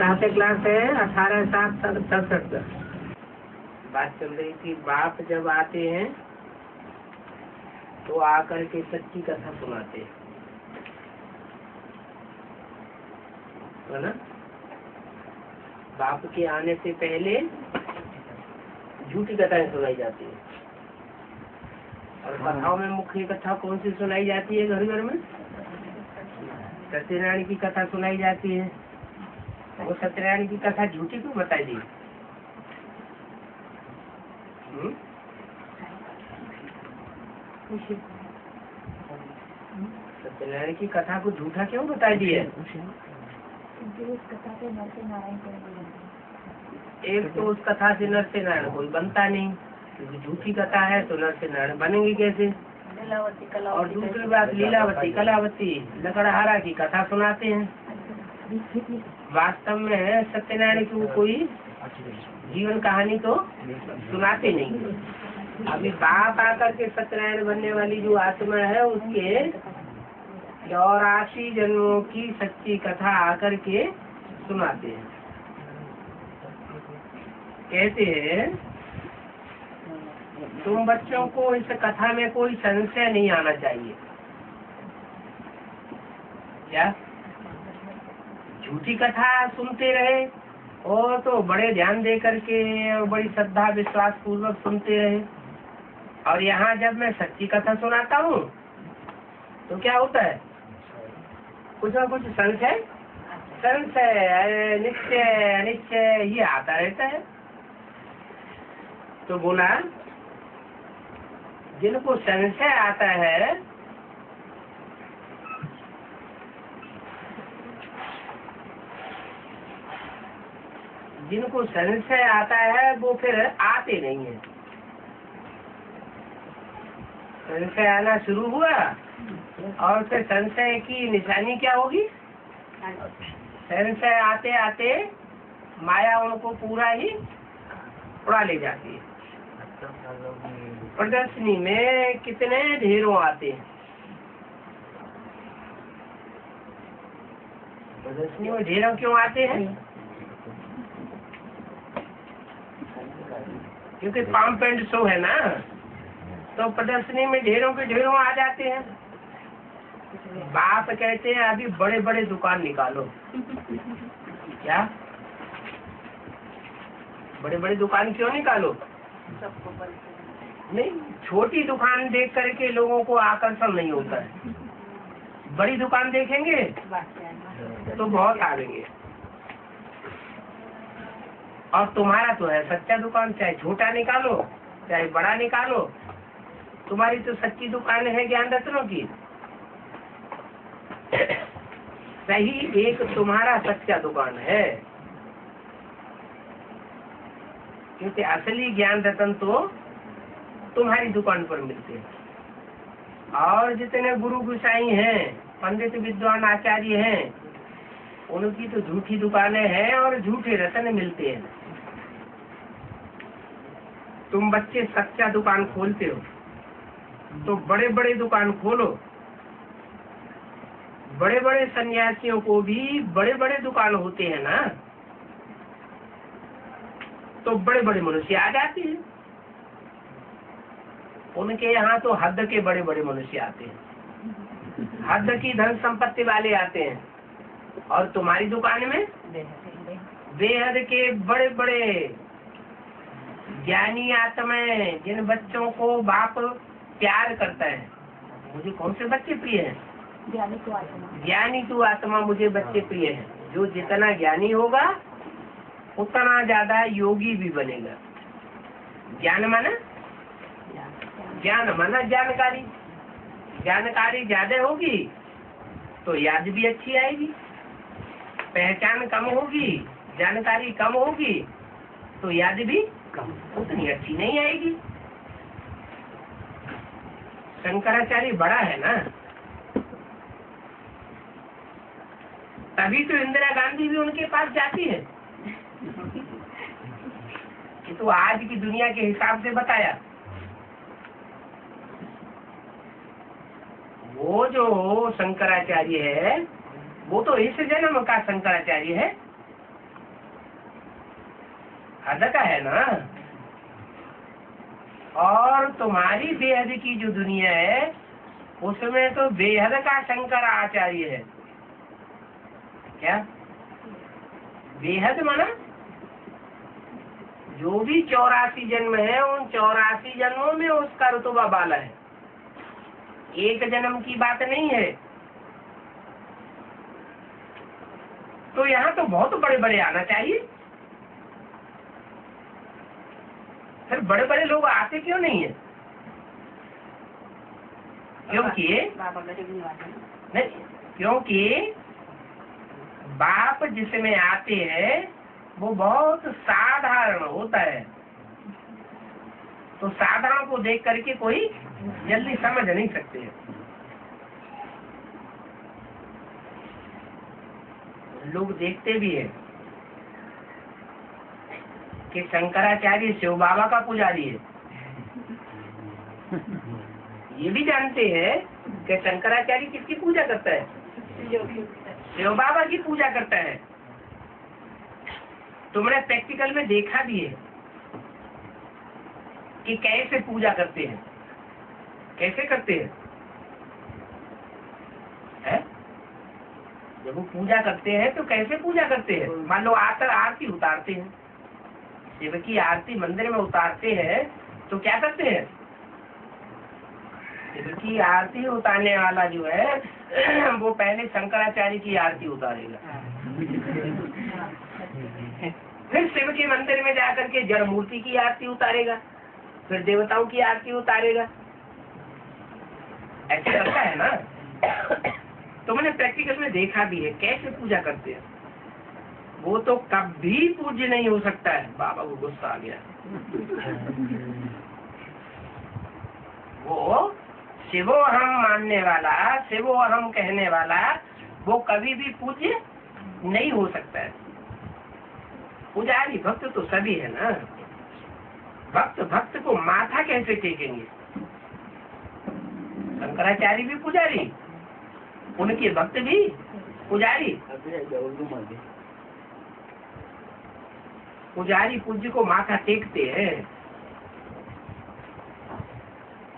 कहाँ से क्लास है? 18/7/67 का। बात चल रही थी, बाप जब आते हैं तो आकर के सच्ची कथा सुनाते हैं, है ना। बाप के आने से पहले झूठी कथाएं सुनाई जाती है। और कथाओं में मुख्य कथा कौन सी सुनाई जाती है? घर घर में सत्यनारायण की कथा सुनाई जाती है। वो सत्यनारायण की कथा झूठी क्यों बताई दी? सत्यनारायण की कथा को झूठा क्यों बताई दी है? एक तो उस कथा से नर से नारायण कोई बनता नहीं, क्योंकि झूठी कथा है तो नर से नारायण बनेंगे कैसे? और दूसरी बात, लीलावती कलावती लकड़हारा की कथा सुनाते हैं। वास्तव में सत्यनारायण की कोई जीवन कहानी तो सुनाते नहीं। अभी बाप आकर के सत्यनारायण बनने वाली जो आत्मा है उसके 84 जन्मों की सच्ची कथा आकर के सुनाते हैं। कहते हैं तुम बच्चों को इस कथा में कोई संशय नहीं आना चाहिए। क्या झूठी कथा सुनते रहे और तो बड़े ध्यान दे करके और बड़ी श्रद्धा विश्वास पूर्वक सुनते रहे, और यहाँ जब मैं सच्ची कथा सुनाता हूँ तो क्या होता है? कुछ ना कुछ संशय संशय निश्चय अनिश्चय ये आता रहता है। तो बोला जिनको संशय आता है जिनको संशय आता है वो फिर आते नहीं है। संशय आना शुरू हुआ और फिर संशय की निशानी क्या होगी? संशय आते आते माया उनको पूरा ही उड़ा ले जाती है। प्रदर्शनी में कितने ढेरों आते हैं। प्रदर्शनी में ढेरों क्यों आते हैं? क्योंकि पंप एंड शो है ना, तो प्रदर्शनी में ढेरों के ढेरों आ जाते हैं। बाप कहते हैं अभी बड़े बड़े दुकान निकालो। क्या बड़े बड़े दुकान क्यों निकालो? नहीं, छोटी दुकान देख करके लोगों को आकर्षण नहीं होता है। बड़ी दुकान देखेंगे तो बहुत आएंगे। और तुम्हारा तो है सच्चा दुकान, चाहे छोटा निकालो चाहे बड़ा निकालो, तुम्हारी तो सच्ची दुकान है ज्ञान रत्नों की। सही एक तुम्हारा सच्चा दुकान है, क्योंकि असली ज्ञान रत्न तो तुम्हारी दुकान पर मिलते हैं। और जितने गुरु गुसाई हैं, पंडित विद्वान आचार्य हैं, उनकी तो झूठी दुकानें हैं और झूठे रत्न मिलते हैं। तुम बच्चे सच्चा दुकान खोलते हो तो बड़े बड़े दुकान खोलो। बड़े बड़े सन्यासियों को भी बड़े बड़े दुकान होते हैं ना, तो बड़े बड़े मनुष्य आ जाते हैं। उनके यहाँ तो हद के बड़े बड़े मनुष्य आते हैं, हद की धन संपत्ति वाले आते हैं। और तुम्हारी दुकान में बेहद के बड़े बड़े ज्ञानी आत्माएं, जिन बच्चों को बाप प्यार करता है। मुझे कौन से बच्चे प्रिय हैं? ज्ञानी तू आत्मा मुझे बच्चे प्रिय है। जो जितना ज्ञानी होगा उतना ज्यादा योगी भी बनेगा। ज्ञान माना जानकारी। जानकारी ज्यादा होगी तो याद भी अच्छी आएगी। पहचान कम होगी, जानकारी कम होगी तो याद भी उतनी अच्छी नहीं आएगी। शंकराचार्य बड़ा है ना, तभी तो इंदिरा गांधी भी उनके पास जाती है। कि तो आज की दुनिया के हिसाब से बताया। वो जो शंकराचार्य है वो तो इस जन्म का शंकराचार्य है। हद का है ना। और तुम्हारी बेहद की जो दुनिया है उसमें तो बेहद का शंकर आचार्य है। क्या बेहद माना? जो भी 84 जन्म है उन 84 जन्मों में उसका रुतबा बाला है, एक जन्म की बात नहीं है। तो यहाँ तो बहुत बड़े बड़े आना चाहिए। फिर बड़े बड़े लोग आते क्यों नहीं है? क्योंकि नहीं, क्योंकि बाप जिसमें आते हैं वो बहुत साधारण होता है। तो साधारण को देख करके कोई जल्दी समझ नहीं सकते। लोग देखते भी है कि शंकराचार्य शिव बाबा का पुजारी है। ये भी जानते हैं कि शंकराचार्य किसकी पूजा करता है? शिव बाबा की पूजा करता है। तुमने प्रैक्टिकल में देखा भी है कि कैसे पूजा करते हैं, कैसे करते हैं, है? जब वो पूजा करते हैं तो कैसे पूजा करते हैं? मान लो आकर आरती उतारते हैं, शिव की आरती मंदिर में उतारते हैं तो क्या करते हैं? शिव की आरती उतारने वाला जो है वो पहले शंकराचार्य की आरती उतारेगा, फिर शिव के मंदिर में जाकर के जड़ मूर्ति की आरती उतारेगा, फिर देवताओं की आरती उतारेगा। ऐसे करता है ना। तो मैंने प्रैक्टिकल में देखा भी है कैसे पूजा करते हैं। वो तो कभी पूज्य नहीं हो सकता है। बाबा को गुस्सा आ गया। वो शिवो हम मानने वाला, शिवो हम कहने वाला, वो कभी भी पूज्य नहीं हो सकता है। पुजारी भक्त तो सभी है ना। भक्त भक्त को माथा कैसे टेकेंगे? शंकराचार्य भी पुजारी, उनके भक्त भी पुजारी। पुजारी पूज्य को माथा टेकते हैं,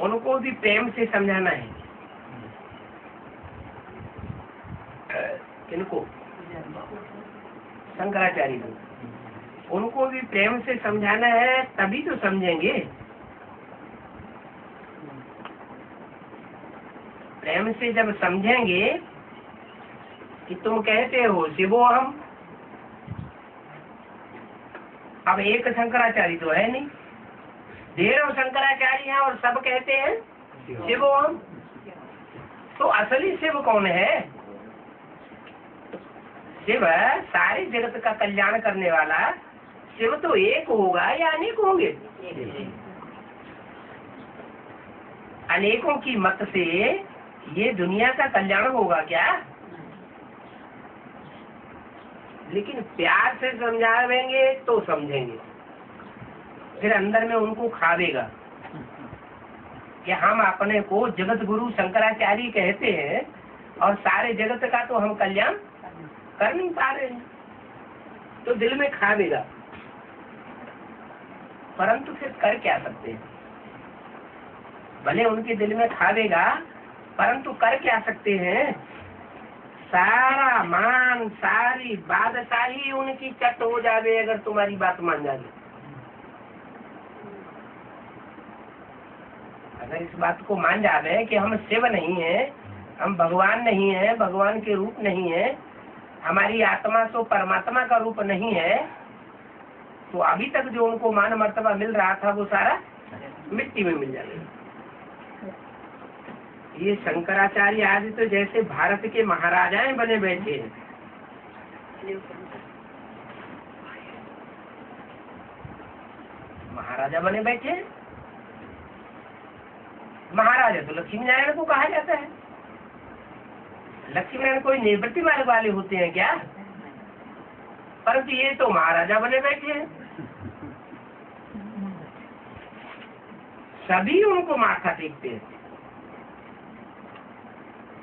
उनको भी प्रेम से समझाना है। किनको? शंकराचार्य को। उनको भी प्रेम से समझाना है, तभी तो समझेंगे। प्रेम से जब समझेंगे कि तुम कहते हो शिवो हम, अब एक शंकराचार्य तो है नहीं, ढेरों शंकराचार्य हैं और सब कहते हैं शिवो हम। तो असली शिव कौन है? शिव सारे जगत का कल्याण करने वाला शिव तो एक होगा या अनेक होंगे? अनेकों की मत से ये दुनिया का कल्याण होगा क्या? लेकिन प्यार से समझावेंगे तो समझेंगे, फिर अंदर में उनको खावेगा कि हम अपने को जगत गुरु शंकराचार्य कहते हैं और सारे जगत का तो हम कल्याण कर नहीं पा रहे हैं, तो दिल में खावेगा। परंतु फिर कर क्या सकते हैं? भले उनके दिल में खावेगा, परंतु कर क्या सकते हैं? सारा मान, सारी बादशाही उनकी चट हो जावे अगर तुम्हारी बात मान जावे। अगर इस बात को मान जावे कि हम शिव नहीं है, हम भगवान नहीं है, भगवान के रूप नहीं है, हमारी आत्मा तो परमात्मा का रूप नहीं है, तो अभी तक जो उनको मान मर्तबा मिल रहा था वो सारा मिट्टी में मिल जाएगा। ये शंकराचार्य आज तो जैसे भारत के महाराजाएं बने बैठे हैं। महाराजा बने बैठे हैं। महाराजा तो लक्ष्मी नारायण को कहा जाता है। लक्ष्मी नारायण कोई निवृत्ति मार्ग वाले होते हैं क्या? परंतु ये तो महाराजा बने बैठे हैं। सभी उनको माथा टेकते हैं,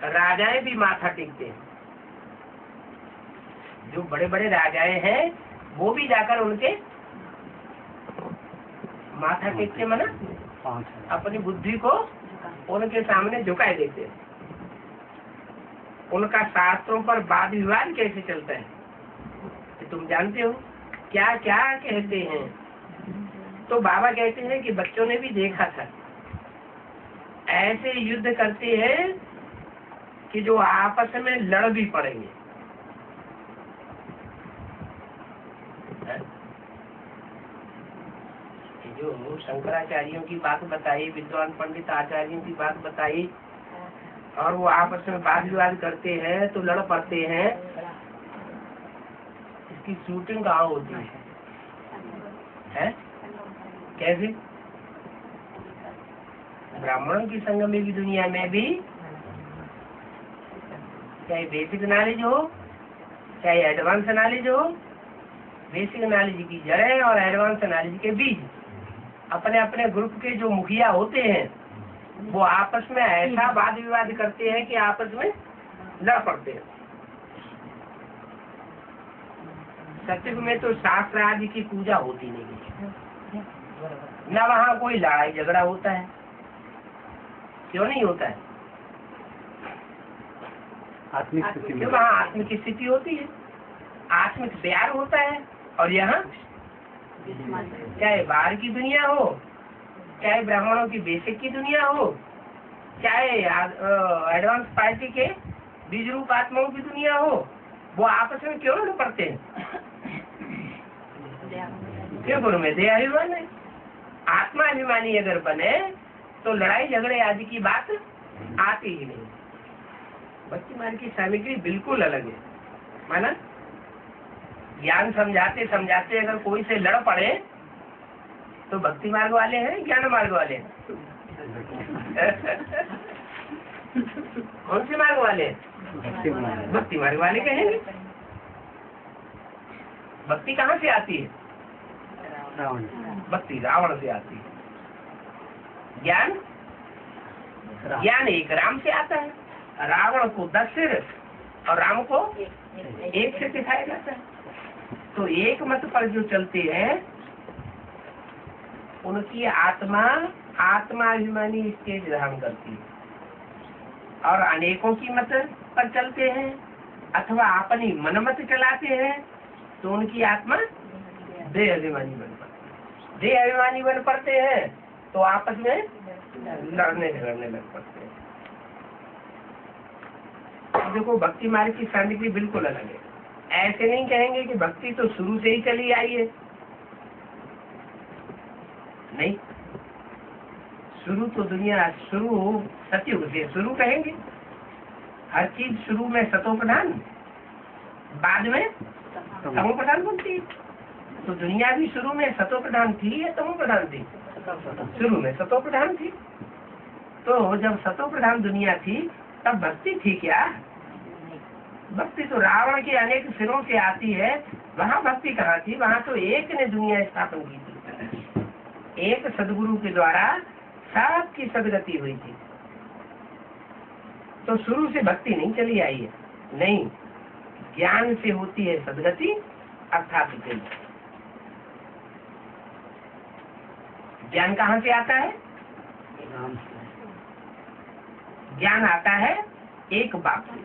राजाएं भी माथा टेकते हैं। जो बड़े बड़े राजाएं हैं वो भी जाकर उनके माथा टेकते मना अपनी बुद्धि को उनके सामने झुकाए देते। उनका शास्त्रों पर वाद विवाद कैसे चलता है कि तुम जानते हो क्या क्या कहते हैं। तो बाबा कहते हैं कि बच्चों ने भी देखा था, ऐसे युद्ध करते हैं कि जो आपस में लड़ भी पड़ेंगे। जो शंकराचार्यों की बात बताई, विद्वान पंडित आचार्यों की बात बताई, और वो आपस में वाद विवाद करते हैं तो लड़ पड़ते हैं। इसकी शूटिंग कहाँ होती है? कैसे? ब्राह्मणों की संग में भी, दुनिया में भी, चाहे बेसिक नॉलेज हो चाहे एडवांस नॉलेज हो, बेसिक नॉलेज की जड़ें और एडवांस नॉलेज के बीज, अपने अपने ग्रुप के जो मुखिया होते हैं वो आपस में ऐसा वाद विवाद करते हैं कि आपस में लड़ पड़ते हैं। सत्युग में तो शास्त्र आदि की पूजा होती नहीं, न वहाँ कोई लड़ाई झगड़ा होता है। क्यों नहीं होता है? आत्मिक स्थिति में वहाँ आत्मिक स्थिति होती है, आत्मिक प्यार होता है। और यहाँ चाहे बाहर की दुनिया हो, चाहे ब्राह्मणों की बेसिक की दुनिया हो, चाहे एडवांस पार्टी के बीज रूप आत्माओं की दुनिया हो, वो आपस में क्यों लड़ पड़ते हैं? क्यों गुरु में देहाभिमान है। आत्मा अभिमानी अगर बने तो लड़ाई झगड़े आदि की बात आती ही नहीं। भक्ति मार्ग की सामग्री बिल्कुल अलग है। माना ज्ञान समझाते समझाते अगर कोई से लड़ पड़े तो भक्ति मार्ग वाले हैं, ज्ञान मार्ग वाले हैं? कौन से मार्ग वाले हैं? भक्ति मार्ग वाले कहेंगे। भक्ति कहाँ से आती है? भक्ति रावण से आती है। ज्ञान ज्ञान एक राम से आता है। रावण को 10 सिर और राम को 1 सिर दिखाया जाता है। तो एक मत पर जो चलते हैं उनकी आत्मा आत्माभिमानी स्टेज धारण करती है, और अनेकों की मत पर चलते हैं अथवा अपनी मनमत चलाते हैं तो उनकी आत्मा देह अभिमानी बन पड़ती है। देह अभिमानी बन पड़ते हैं तो आपस में लड़ने झगड़ने लग पड़ते हैं। देखो भक्ति मार्ग की सामग्री बिल्कुल अलग है। ऐसे नहीं कहेंगे कि भक्ति तो शुरू से ही चली आई है। नहीं, शुरू तो दुनिया शुरू सतयुग से शुरू कहेंगे। हर चीज शुरू में सतो प्रधान, बाद में तमो प्रधान बनती है। तो दुनिया भी शुरू में सतो प्रधान थी या तमो प्रधान थी? शुरू में सतो प्रधान थी। तो जब सतो प्रधान दुनिया थी तब भक्ति थी क्या? भक्ति तो रावण के अनेक सिरों से आती है। वहाँ भक्ति कहाँ थी? वहाँ तो एक ने दुनिया स्थापन की थी। एक सदगुरु के द्वारा सबकी सदगति हुई थी। तो शुरू से भक्ति नहीं चली आई है। नहीं, ज्ञान से होती है सदगति अर्थात ज्ञान कहाँ से आता है? ज्ञान आता है एक बाप से।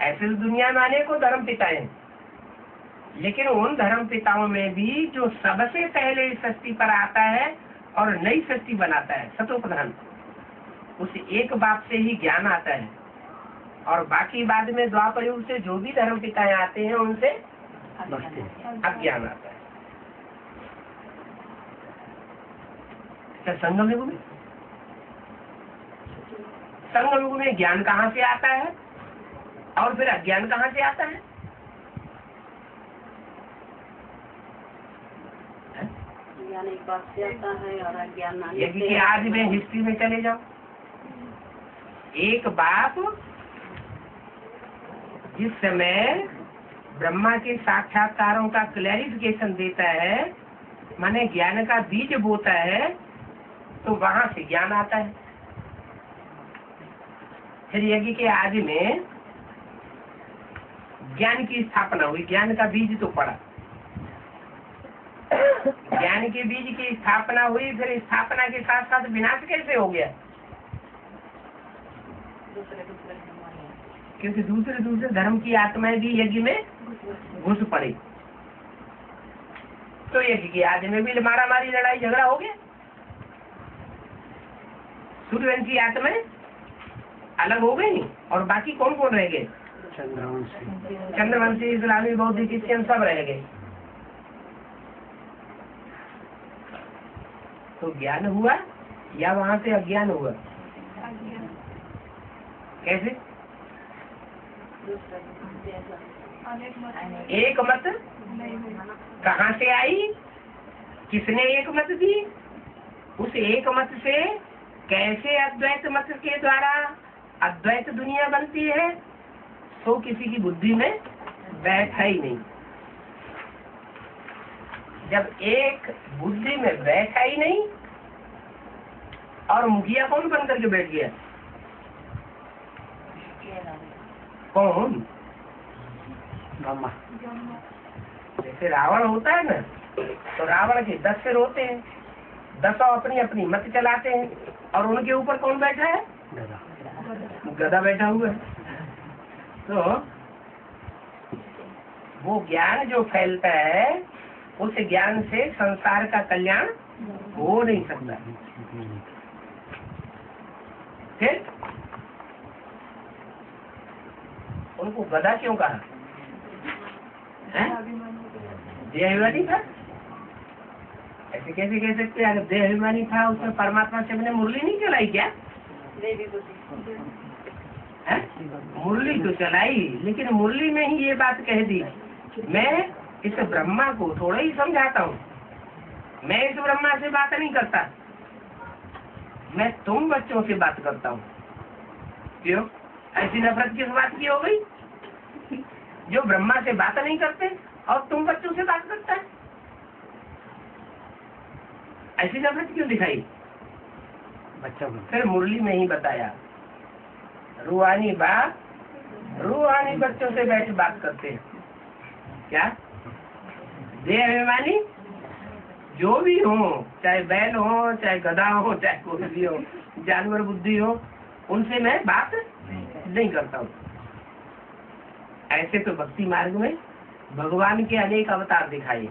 ऐसे दुनिया में अनेकों धर्म पिता हैं, लेकिन उन धर्म पिताओं में भी जो सबसे पहले इस सृष्टि पर आता है और नई सृष्टि बनाता है सतो प्रधान, उस एक बाप से ही ज्ञान आता है। और बाकी बाद में द्वापर युग से जो भी धर्म पिताएं आते हैं उनसे अज्ञान आता है। संगम युग में, संगम युग में ज्ञान कहाँ से आता है और फिर अज्ञान कहाँ से आता है? ज्ञान एक बात से आता है और अज्ञान यदि आज में हिस्ट्री में चले जाओ, एक बाप जिस समय ब्रह्मा के साक्षात्कारों का क्लैरिफिकेशन देता है, माने ज्ञान का बीज बोता है, तो वहां से ज्ञान आता है। फिर यज्ञ के आदि में ज्ञान की स्थापना हुई, ज्ञान का बीज तो पड़ा। ज्ञान के बीज की स्थापना हुई, फिर स्थापना के साथ साथ विनाश कैसे हो गया? क्योंकि दूसरे दूसरे धर्म की आत्माएं भी यज्ञ में घुस पड़ी। तो यज्ञ की आदि में भी मारा मारी लड़ाई झगड़ा हो गया। सूर्यवंशी आत्माएं अलग हो गई और बाकी कौन कौन रह गए? चंद्रवंशी, इस्लामी, बौद्ध, क्रिश्चियन सब रह गए। तो ज्ञान हुआ या वहां से अज्ञान हुआ? कैसे? एक मत कहाँ से आई? किसने एक मत दी? उस एक मत से कैसे अद्वैत मत के द्वारा अद्वैत दुनिया बनती है, तो किसी की बुद्धि में बैठा ही नहीं। जब एक बुद्धि में बैठा ही नहीं, और मुखिया कौन बन करके बैठ गया? कौन? ब्रह्मा। जैसे रावण होता है ना, तो रावण के 10 सिर होते हैं, 10 अपनी अपनी मत चलाते हैं, और उनके ऊपर कौन बैठा है? गधा बैठा हुआ है। तो वो ज्ञान जो फैलता है, उस ज्ञान से संसार का कल्याण हो नहीं सकता। फिर उनको गधा क्यों कहा? देहाभिमानी था। ऐसे कैसे कह सकते हैं? अगर देहाभिमानी था, उसमें परमात्मा से अपने मुरली नहीं चलाई क्या? मुरली तो चलाई, लेकिन मुरली में ही ये बात कह दी, मैं इस ब्रह्मा को थोड़ा ही समझाता हूँ, मैं इस ब्रह्मा से बात नहीं करता, मैं तुम बच्चों से बात करता हूँ। क्यों? ऐसी नफरत किस बात की हो गई? जो ब्रह्मा से बात नहीं करते और तुम बच्चों से बात करता है, ऐसी नफरत क्यों दिखाई? बच्चा फिर मुरली में ही बताया, रूहानी बात रूहानी बच्चों से बैठ बात करते हैं। क्या? देहाभिमानी जो भी हो, चाहे बैल हो, चाहे गधा हो, चाहे कोई भी हो, जानवर बुद्धि हो, उनसे मैं बात नहीं करता हूँ। ऐसे तो भक्ति मार्ग में भगवान के अनेक अवतार दिखाए,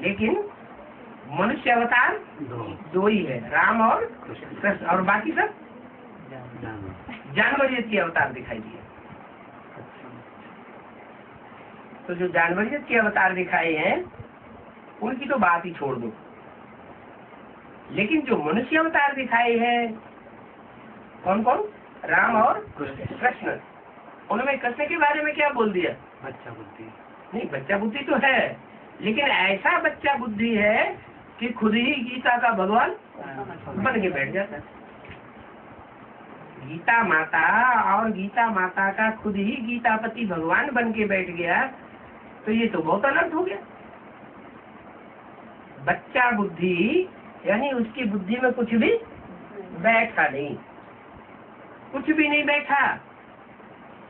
लेकिन मनुष्य अवतार दो ही है, राम और कृष्ण, और बाकी सब जानवरियत के अवतार दिखाई दिए। तो जो जानवरियत के अवतार दिखाए हैं, उनकी तो बात ही छोड़ दो, लेकिन जो मनुष्य अवतार दिखाए हैं, कौन कौन? राम और कृष्ण। उनमें कृष्ण के बारे में क्या बोल दिया? बच्चा बुद्धि। नहीं, बच्चा बुद्धि तो है, लेकिन ऐसा बच्चा बुद्धि है कि खुद ही गीता का भगवान बन के बैठ जाता है। गीता माता और गीता माता का खुद ही गीतापति भगवान बन के बैठ गया, तो ये तो बहुत अनर्थ हो गया। बच्चा बुद्धि यानी उसकी बुद्धि में कुछ भी बैठा नहीं, कुछ भी नहीं बैठा।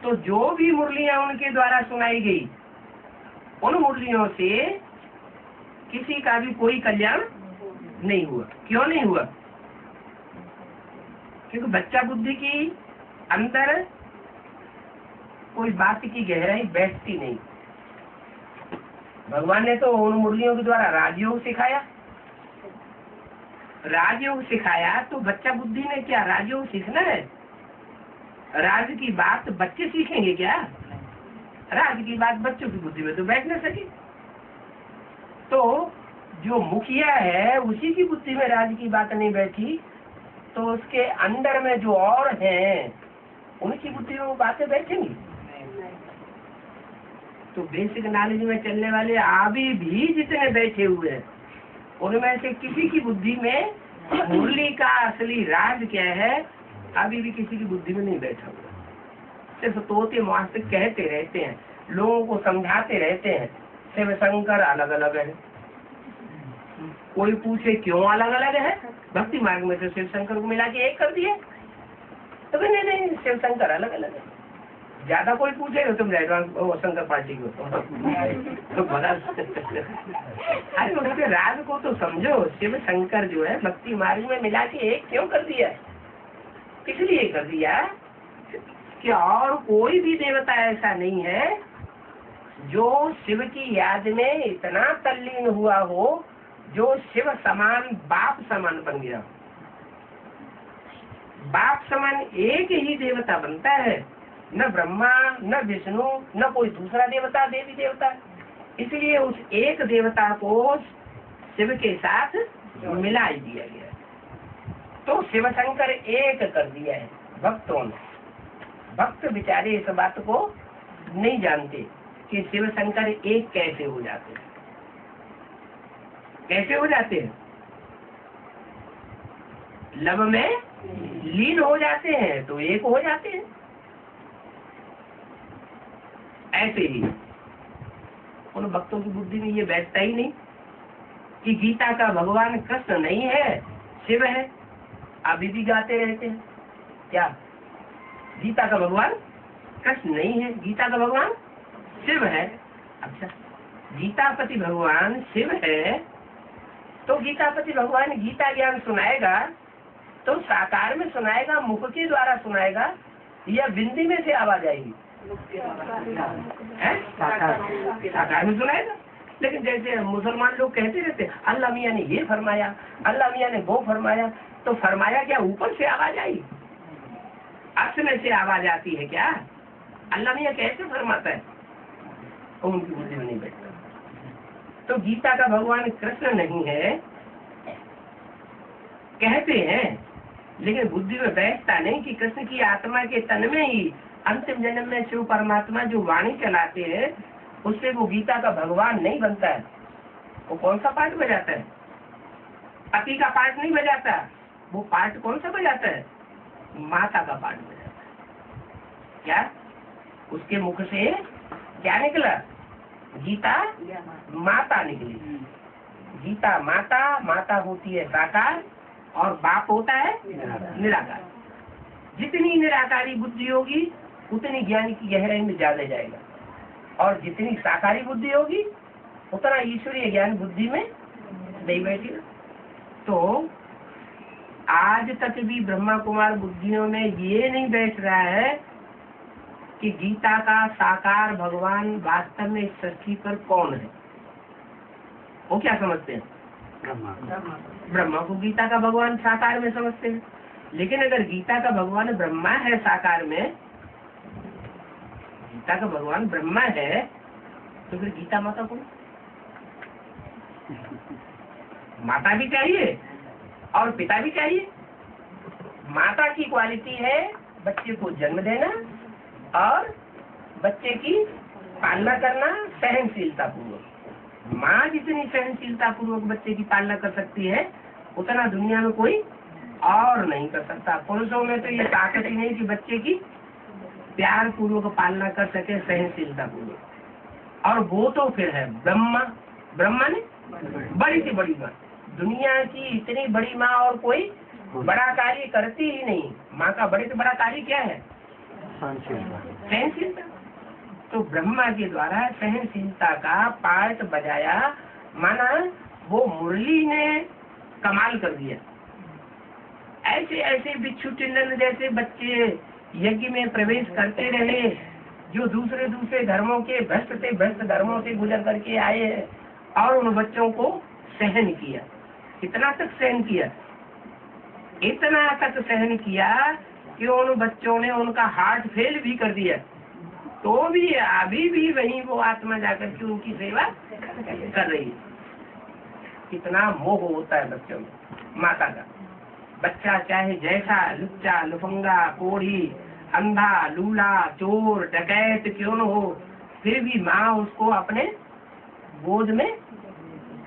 तो जो भी मुरलियां उनके द्वारा सुनाई गई, उन मुरलियों से किसी का भी कोई कल्याण नहीं हुआ। क्यों नहीं हुआ? क्योंकि बच्चा बुद्धि की अंदर कोई बात की गहराई बैठती नहीं। भगवान ने तो उन मुरलियों के द्वारा राजयोग सिखाया, राजयोग सिखाया, तो बच्चा बुद्धि ने क्या राजयोग सीखना है? राज की बात बच्चे सीखेंगे क्या? राज की बात बच्चों की बुद्धि में तो बैठ न सके। तो जो मुखिया है, उसी की बुद्धि में राज की बात नहीं बैठी, तो उसके अंदर में जो और हैं, उनकी बुद्धि में वो बातें बैठेंगी। तो बेसिक नॉलेज में चलने वाले अभी भी जितने बैठे हुए हैं, उनमें से किसी की बुद्धि में मुरली का असली राज क्या है, अभी भी किसी की बुद्धि में नहीं बैठा हुआ। सिर्फ तोते मास्टर कहते रहते हैं, लोगों को समझाते रहते हैं शिव शंकर अलग अलग है। कोई पूछे क्यों अलग अलग है? भक्ति मार्ग में तो शिव शंकर को मिला के एक कर दिए, तो नहीं शिव शंकर अलग अलग है। ज्यादा कोई पूछेगा तुम एडवांस शंकर पार्टी को तो बड़ा अरे उसके राज को तो समझो। शिव शंकर जो है भक्ति मार्ग में मिला के एक क्यों कर दिया, इसलिए कर दिया कि और कोई भी देवता ऐसा नहीं है जो शिव की याद में इतना तल्लीन हुआ हो, जो शिव समान बाप समान बन गया। बाप समान एक ही देवता बनता है, न ब्रह्मा न विष्णु न कोई दूसरा देवता देवी देवता। इसलिए उस एक देवता को शिव के साथ मिला ही दिया गया, तो शिव शंकर एक कर दिया है भक्तों ने। भक्त बेचारे इस बात को नहीं जानते कि शिव शंकर एक कैसे हो जाते हैं। कैसे हो जाते हैं? लब में लीन हो जाते हैं तो एक हो जाते हैं। ऐसे ही उन भक्तों की बुद्धि में ये बैठता ही नहीं कि गीता का भगवान कृष्ण नहीं है, शिव है। अभी भी गाते रहते हैं क्या गीता का भगवान कृष्ण नहीं है, गीता का भगवान शिव है। अच्छा, गीतापति भगवान शिव है तो गीतापति भगवान गीता ज्ञान सुनाएगा तो साकार में सुनाएगा, मुख के द्वारा सुनाएगा, या बिंदी में से आवाज आएगी? साकार में सुनाएगा। लेकिन जैसे मुसलमान लोग कहते रहते अल्लाह मियाँ ने ये फरमाया, अल्लाह मियाँ ने वो फरमाया, तो फरमाया क्या ऊपर से आवाज आई? अर्थ में से आवाज आती है क्या? अल्लाह मियाँ कैसे फरमाता है? तो उनकी बुद्धि में नहीं बैठता। तो गीता का भगवान कृष्ण नहीं है कहते हैं, लेकिन बुद्धि में बैठता नहीं कि कृष्ण की आत्मा के तन में ही अंतिम जन्म में शिव परमात्मा जो वाणी चलाते हैं उससे वो गीता का भगवान नहीं बनता है। वो कौन सा पार्ट बजाता है? पति का पार्ट नहीं बजाता। वो पार्ट कौन सा बजाता है? माता का पार्ट बजाता है। क्या उसके मुख से क्या निकला? गीता माता निकली। गीता माता, माता होती है साकार और बाप होता है निराकार। जितनी निराकारी बुद्धि होगी उतनी ज्ञान की गहराई में ज्यादा जाएगा, और जितनी साकारी बुद्धि होगी उतना ईश्वरीय ज्ञान बुद्धि में नहीं बैठेगा। तो आज तक भी ब्रह्मा कुमार बुद्धियों में ये नहीं बैठ रहा है कि गीता का साकार भगवान वास्तव में इस सृष्टि पर कौन है। वो क्या समझते हैं? ब्रह्मा को गीता का भगवान साकार में समझते हैं। लेकिन अगर गीता का भगवान ब्रह्मा है साकार में, गीता का भगवान ब्रह्मा है, तो फिर गीता माता कौन? माता भी चाहिए और पिता भी चाहिए। माता की क्वालिटी है बच्चे को जन्म देना और बच्चे की पालना करना सहनशीलता पूर्वक। माँ जितनी सहनशीलता पूर्वक बच्चे की पालना कर सकती है उतना दुनिया में कोई और नहीं कर सकता। पुरुषों में तो ये ताकत ही नहीं कि बच्चे की प्यार पूर्वक पालना कर सके सहनशीलता पूर्वक। और वो तो फिर है ब्रह्मा। ब्रह्मा ने बड़ी से बड़ी माँ, दुनिया की इतनी बड़ी माँ और कोई बड़ा कार्य करती ही नहीं। माँ का बड़े से बड़ा कार्य क्या है? सहनशीलता। तो ब्रह्मा के द्वारा सहनशीलता का पार्ट बजाया, माना वो मुरली ने कमाल कर दिया। ऐसे ऐसे बिच्छू टिंडन जैसे बच्चे यज्ञ में प्रवेश करते रहे जो दूसरे दूसरे धर्मों के भ्रष्ट से भ्रष्ट धर्मों से गुजर करके आए हैं, और उन बच्चों को सहन किया। कितना तक सहन किया? इतना तक सहन किया कि उन बच्चों ने उनका हार्ट फेल भी कर दिया, तो भी अभी भी वहीं वो आत्मा जाकर के उनकी सेवा कर रही है। कितना मोह होता है बच्चों में माता का। बच्चा चाहे जैसा लुच्चा लुफंगा कोढ़ी अंधा लूला चोर डकैत क्यों न हो, फिर भी माँ उसको अपने गोद में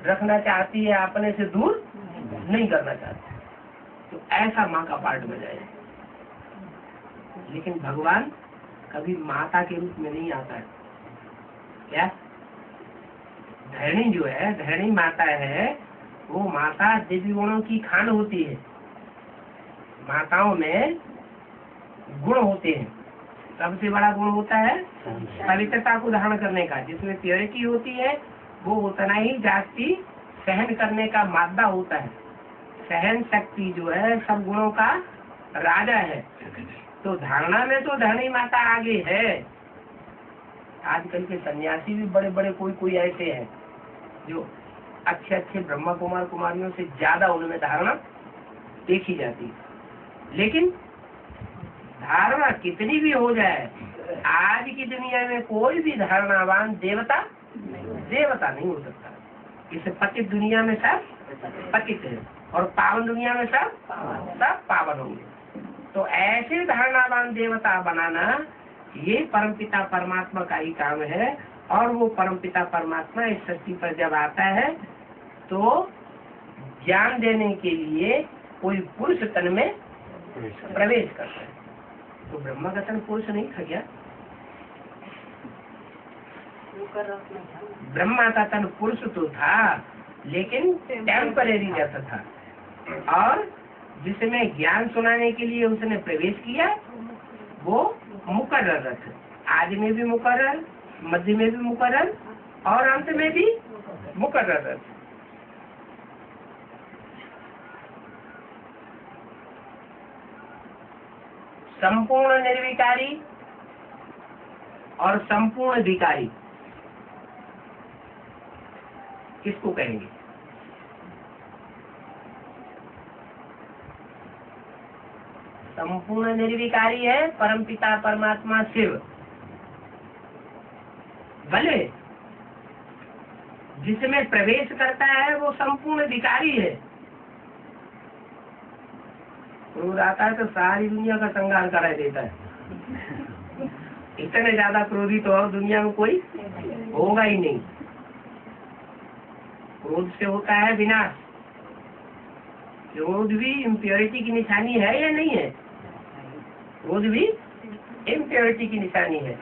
रखना चाहती है, अपने से दूर नहीं करना चाहती। तो ऐसा माँ का पार्ट बजाए। लेकिन भगवान कभी माता के रूप में नहीं आता है। क्या धरणी जो है, धरणी माता है, वो माता दिव्य गुणों की खान होती है। माताओं में गुण होते हैं, सबसे बड़ा गुण होता है पवित्रता को धारण करने का। जिसमें प्योरिटी होती है वो उतना ही जास्ती सहन करने का मादा होता है। सहन शक्ति जो है सब गुणों का राजा है। तो धारणा में तो धरणी माता आगे है। आजकल के सन्यासी भी बड़े बड़े कोई ऐसे हैं जो अच्छे अच्छे ब्रह्मा कुमार कुमारियों से ज्यादा उनमें धारणा देखी जाती है। लेकिन धारणा कितनी भी हो जाए, आज की दुनिया में कोई भी धारणावान देवता नहीं हो सकता। इस पतित दुनिया में सब पतित है और पावन दुनिया में सब पावन होंगे। तो ऐसे धारणावान देवता बनाना ये परमपिता परमात्मा का ही काम है। और वो परमपिता परमात्मा इस सृष्टि पर जब आता है तो ज्ञान देने के लिए कोई पुरुष तन में प्रवेश करता है। तो ब्रह्मा का तन पुरुष नहीं था क्या? ब्रह्मा का तन पुरुष तो था लेकिन टेम्परेरी जैसा था। और जिसमें ज्ञान सुनाने के लिए उसने प्रवेश किया वो मुकर्रर रथ। आदि में भी मुकर्रर, मध्य में भी मुकर्रर और अंत में भी मुकर्रर रथ। संपूर्ण निर्विकारी और संपूर्ण विकारी किसको कहेंगे? संपूर्ण निर्विकारी है परमपिता परमात्मा शिव। भले जिसमें प्रवेश करता है वो संपूर्ण विकारी है। क्रोध आता है तो सारी दुनिया का संहार करा देता है। इतने ज्यादा क्रोधी तो और दुनिया में कोई होगा ही नहीं। क्रोध से होता है विनाश। क्रोध भी इम्प्योरिटी की निशानी है या नहीं है? क्रोध भी इम्प्योरिटी की निशानी है।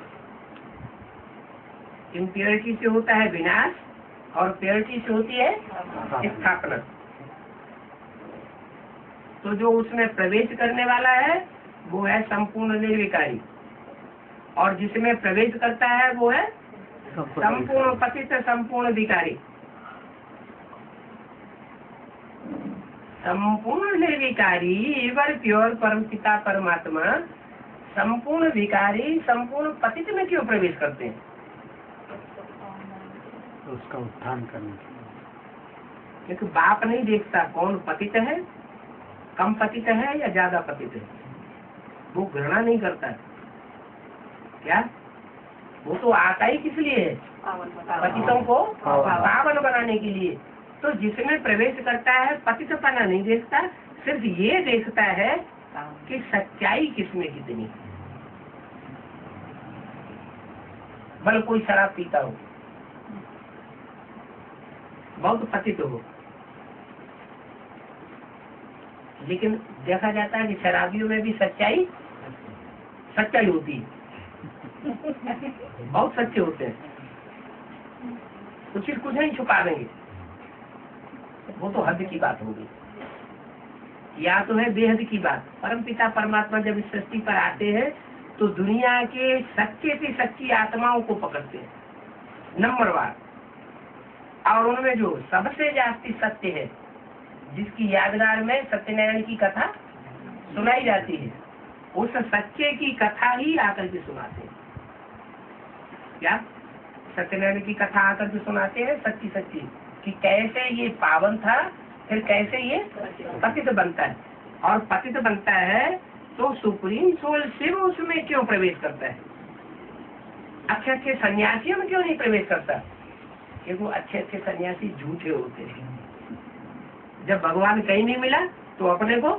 इम्प्योरिटी से होता है विनाश और प्योरिटी से होती है स्थापना। तो जो उसमें प्रवेश करने वाला है वो है संपूर्ण निर्विकारी और जिसमें प्रवेश करता है वो है संपूर्ण पतित संपूर्ण विकारी। संपूर्ण निर्विकारी एवर प्योर परमपिता परमात्मा संपूर्ण विकारी संपूर्ण पतित में क्यों प्रवेश करते हैं? उसका उत्थान करने के लिए। क्योंकि बाप नहीं देखता कौन पतित है, कम पतित है या ज्यादा पतित है। वो घृणा नहीं करता है। क्या वो तो आता ही किस लिए है? पतितों को पावन बनाने के लिए। तो जिसमें प्रवेश करता है पतितपना नहीं देखता, सिर्फ ये देखता है कि सच्चाई किसमें कितनी। भले कोई शराब पीता हो, बहुत पतित हो, लेकिन देखा जाता है कि शराबियों में भी सच्चाई होती है। बहुत सच्चे होते हैं, कुछ नहीं छुपा देंगे। वो तो हद की बात होगी। या तो है बेहद की बात। परमपिता परमात्मा जब इस सृष्टि पर आते हैं तो दुनिया के सच्चे से सच्ची आत्माओं को पकड़ते हैं नंबरवार। और उनमें जो सबसे जास्ती सत्य है, जिसकी यादगार में सत्यनारायण की कथा सुनाई जाती है, उस सच्चे की कथा ही आकर के सुनाते हैं। क्या सत्यनारायण की कथा आकर के सुनाते हैं सच्ची कि कैसे ये पावन था, फिर कैसे ये पतित बनता है। और पतित बनता है तो सुप्रीम सोल शिव उसमें क्यों प्रवेश करता है? अच्छे सन्यासियों में क्यों नहीं प्रवेश करता? क्योंकि अच्छे सन्यासी झूठे होते हैं। जब भगवान कहीं नहीं मिला तो अपने को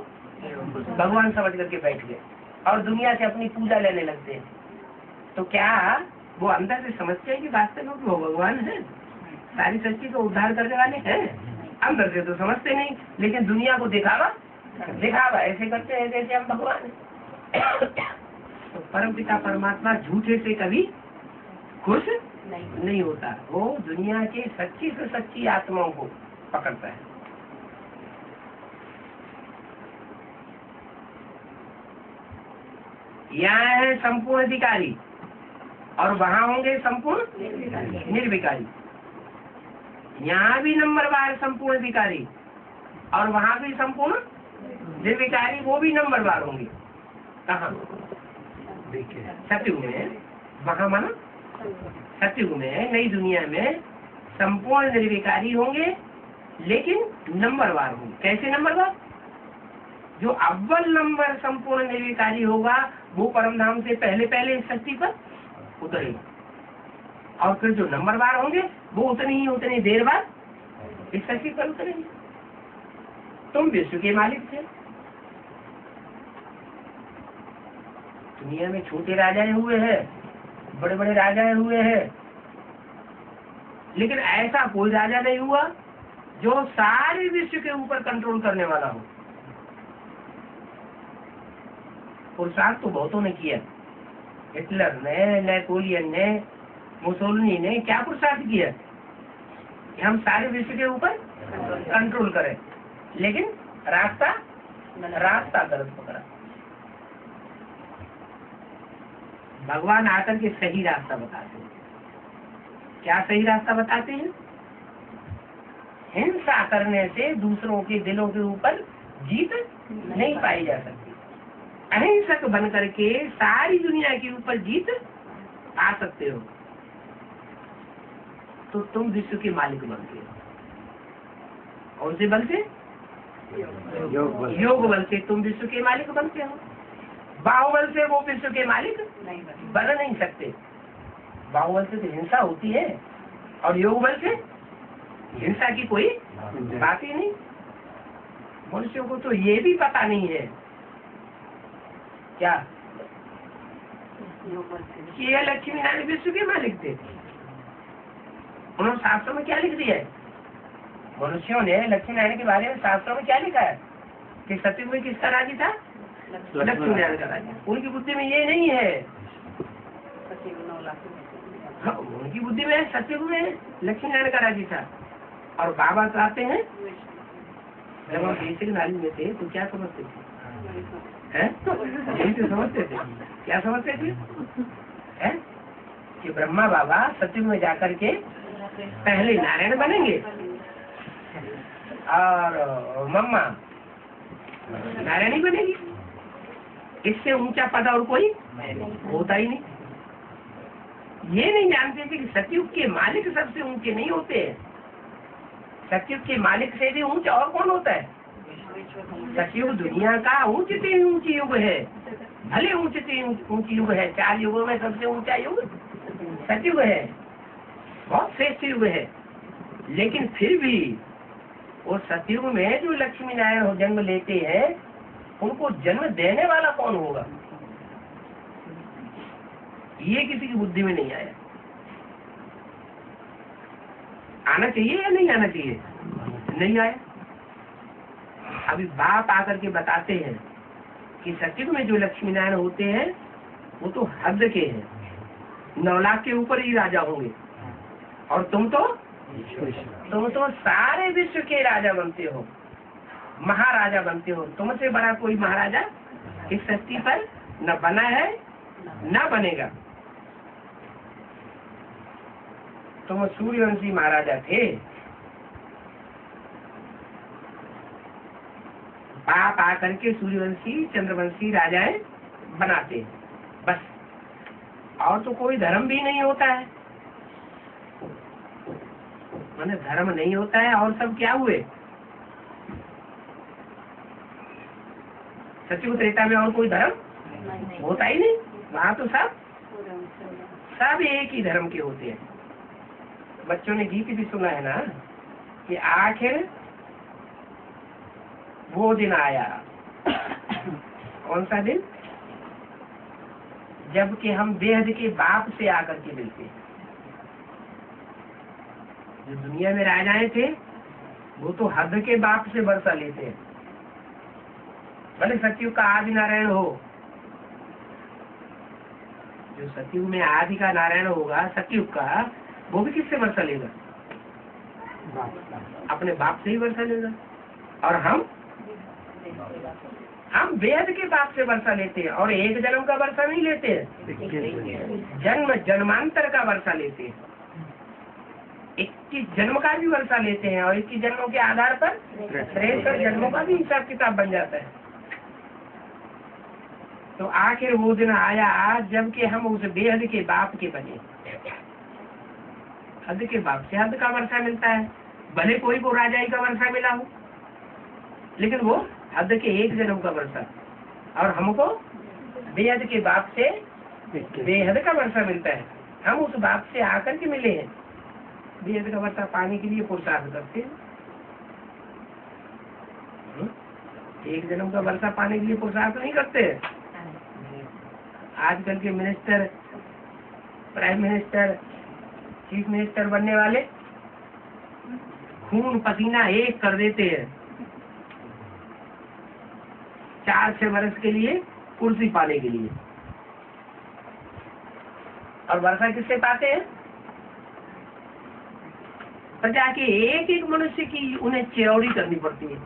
भगवान समझ करके बैठ गए और दुनिया से अपनी पूजा लेने लगते हैं। तो क्या वो अंदर से समझते हैं कि वास्तव में वो भगवान है, सारी सृष्टि को उद्धार करने वाले हैं? अंदर से तो समझते नहीं, लेकिन दुनिया को दिखावा ऐसे करते हैं जैसे हम भगवान हैं। तो परमपिता परमात्मा झूठे से कभी खुश नहीं होता। वो दुनिया के सच्ची से सच्ची आत्माओं को पकड़ता है। यहाँ है संपूर्ण अधिकारी और वहाँ होंगे संपूर्ण निर्विकारी। यहाँ भी नंबरवार संपूर्ण अधिकारी और वहाँ भी संपूर्ण निर्विकारी, वो भी नंबरवार होंगे। कहाँ? सतयुग में, वहाँ माना सतयुग में, नई दुनिया में संपूर्ण निर्विकारी होंगे लेकिन नंबरवार होंगे। कैसे नंबरवार? जो अव्वल नंबर संपूर्ण निर्विकारी होगा वो परम धाम से पहले पहले इस शक्ति पर उतरेगा, और फिर जो नंबरवार होंगे वो उतनी देर बाद इस शक्ति पर उतरेंगे। तुम विश्व के मालिक थे। दुनिया में छोटे राजाएं हुए हैं, बड़े बड़े राजाएं हुए हैं, लेकिन ऐसा कोई राजा नहीं हुआ जो सारे विश्व के ऊपर कंट्रोल करने वाला हो। पुरुषार्थ तो बहुतों ने किया, हिटलर ने, नेपोलियन ने, मुसोलिनी ने क्या पुरुषार्थ किया कि हम सारे विश्व के ऊपर कंट्रोल करें, लेकिन रास्ता गलत पकड़ा। भगवान आकर के सही रास्ता बताते हैं। क्या सही रास्ता बताते हैं? हिंसा करने से दूसरों के दिलों के ऊपर जीत नहीं पाई जा सकती। अहिंसक बन करके सारी दुनिया के ऊपर जीत आ सकते हो तो तुम विश्व के मालिक बनते हो। कौन से बल से? योग बल से तुम विश्व के मालिक बनते हो। बाहुबल से वो विश्व के मालिक बन नहीं सकते। बाहुबल से तो हिंसा होती है और योग बल से हिंसा की कोई बात ही नहीं। मनुष्यों को तो ये भी पता नहीं है क्या कि ये लक्ष्मी नारायण विश्व के मालिक थे। उन्होंने शास्त्रों में क्या लिख दिया है? मनुष्यों ने लक्ष्मी नारायण के बारे में शास्त्रों में क्या लिखा है कि सतयुग में किसका राज्य था? लक्ष्मी नारायण का राज्य। उनकी बुद्धि में ये नहीं है। उनकी बुद्धि में सतयुग में लक्ष्मी नारायण का राज्य था। और बाबा कहते हैं जब हम बेसिक नॉलेज में थे तो क्या समझते थे? यही तो समझते थे। क्या समझते थे? कि ब्रह्मा बाबा सतयुग में जाकर के पहले नारायण बनेंगे और मम्मा नारायणी बनेगी। इससे ऊंचा पद और कोई होता ही नहीं। ये नहीं जानते थे कि सतयुग के मालिक सबसे ऊंचे नहीं होते। सतयुग के मालिक से भी ऊंचा और कौन होता है? सतयुग दुनिया का ऊंचते ऊंची युग है। भले ऊंचते ऊंची युग है, 4 युगों में सबसे ऊंचा युग सतयुग है, बहुत श्रेष्ठ युग है। लेकिन फिर भी वो सतयुग में जो लक्ष्मी नारायण जन्म लेते हैं उनको जन्म देने वाला कौन होगा, ये किसी की बुद्धि में नहीं आया। आना चाहिए या नहीं आना चाहिए? नहीं आया। अभी बाप आकर के बताते हैं कि सतयुग में जो लक्ष्मी नारायण होते हैं वो तो हद के हैं, 9 लाख के ऊपर ही राजा होंगे। और तुम तो सारे विश्व के राजा बनते हो, महाराजा बनते हो। तुमसे बड़ा कोई महाराजा इस धरती पर न बना है न बनेगा। तुम सूर्यवंशी महाराजा थे। बाप आकर के सूर्यवंशी चंद्रवंशी राजाएं बनाते हैं बस, और तो कोई धर्म भी नहीं होता है। माने धर्म नहीं होता है और सब क्या हुए? सतयुग त्रेता में और कोई धर्म होता ही नहीं। वहाँ तो सब एक ही धर्म के होते हैं। बच्चों ने गीत भी सुना है ना कि आखिर वो दिन आया। कौन सा दिन? जबकि हम बेहद के बाप से आकर के मिलते हैं। जो दुनिया में राजाएं थे वो तो हद के बाप से वर्षा लेते हैं। भले सतयुग का आदि नारायण हो, जो सतयुग में आदि का नारायण होगा सतयुग का, वो भी किससे वर्षा लेगा? अपने बाप से ही वर्षा लेगा। और हम बेहद के बाप से वर्षा लेते हैं और एक जन्म का वर्षा नहीं लेते हैं, जन्म जन्मांतर का वर्षा लेते हैं। 21 जन्म का भी वर्षा लेते हैं और 21 जन्मों के आधार पर 63 जन्मों का भी हिसाब किताब बन जाता है। तो आखिर वो दिन आया जबकि हम उस बेहद के बाप के बने। हद के बाप से हद का वर्षा मिलता है, भले कोई को राजाई का वर्षा मिला हो, लेकिन वो हद के एक जन्म का वर्षा, और हमको बेहद के बाप से बेहद का वर्षा मिलता है। हम उस बाप से आकर के मिले हैं, बेहद का वर्षा पाने के लिए पुरुषार्थ करते हैं। एक जन्म का वर्षा पाने के लिए पुरुषार्थ नहीं करते। आजकल के minister, prime minister, chief minister बनने वाले खून पसीना एक कर देते हैं 4-6 वर्ष के लिए कुर्सी पाने के लिए, और वर्षा किससे पाते हैं? प्रजा के एक एक मनुष्य की उन्हें चिरौड़ी करनी पड़ती है।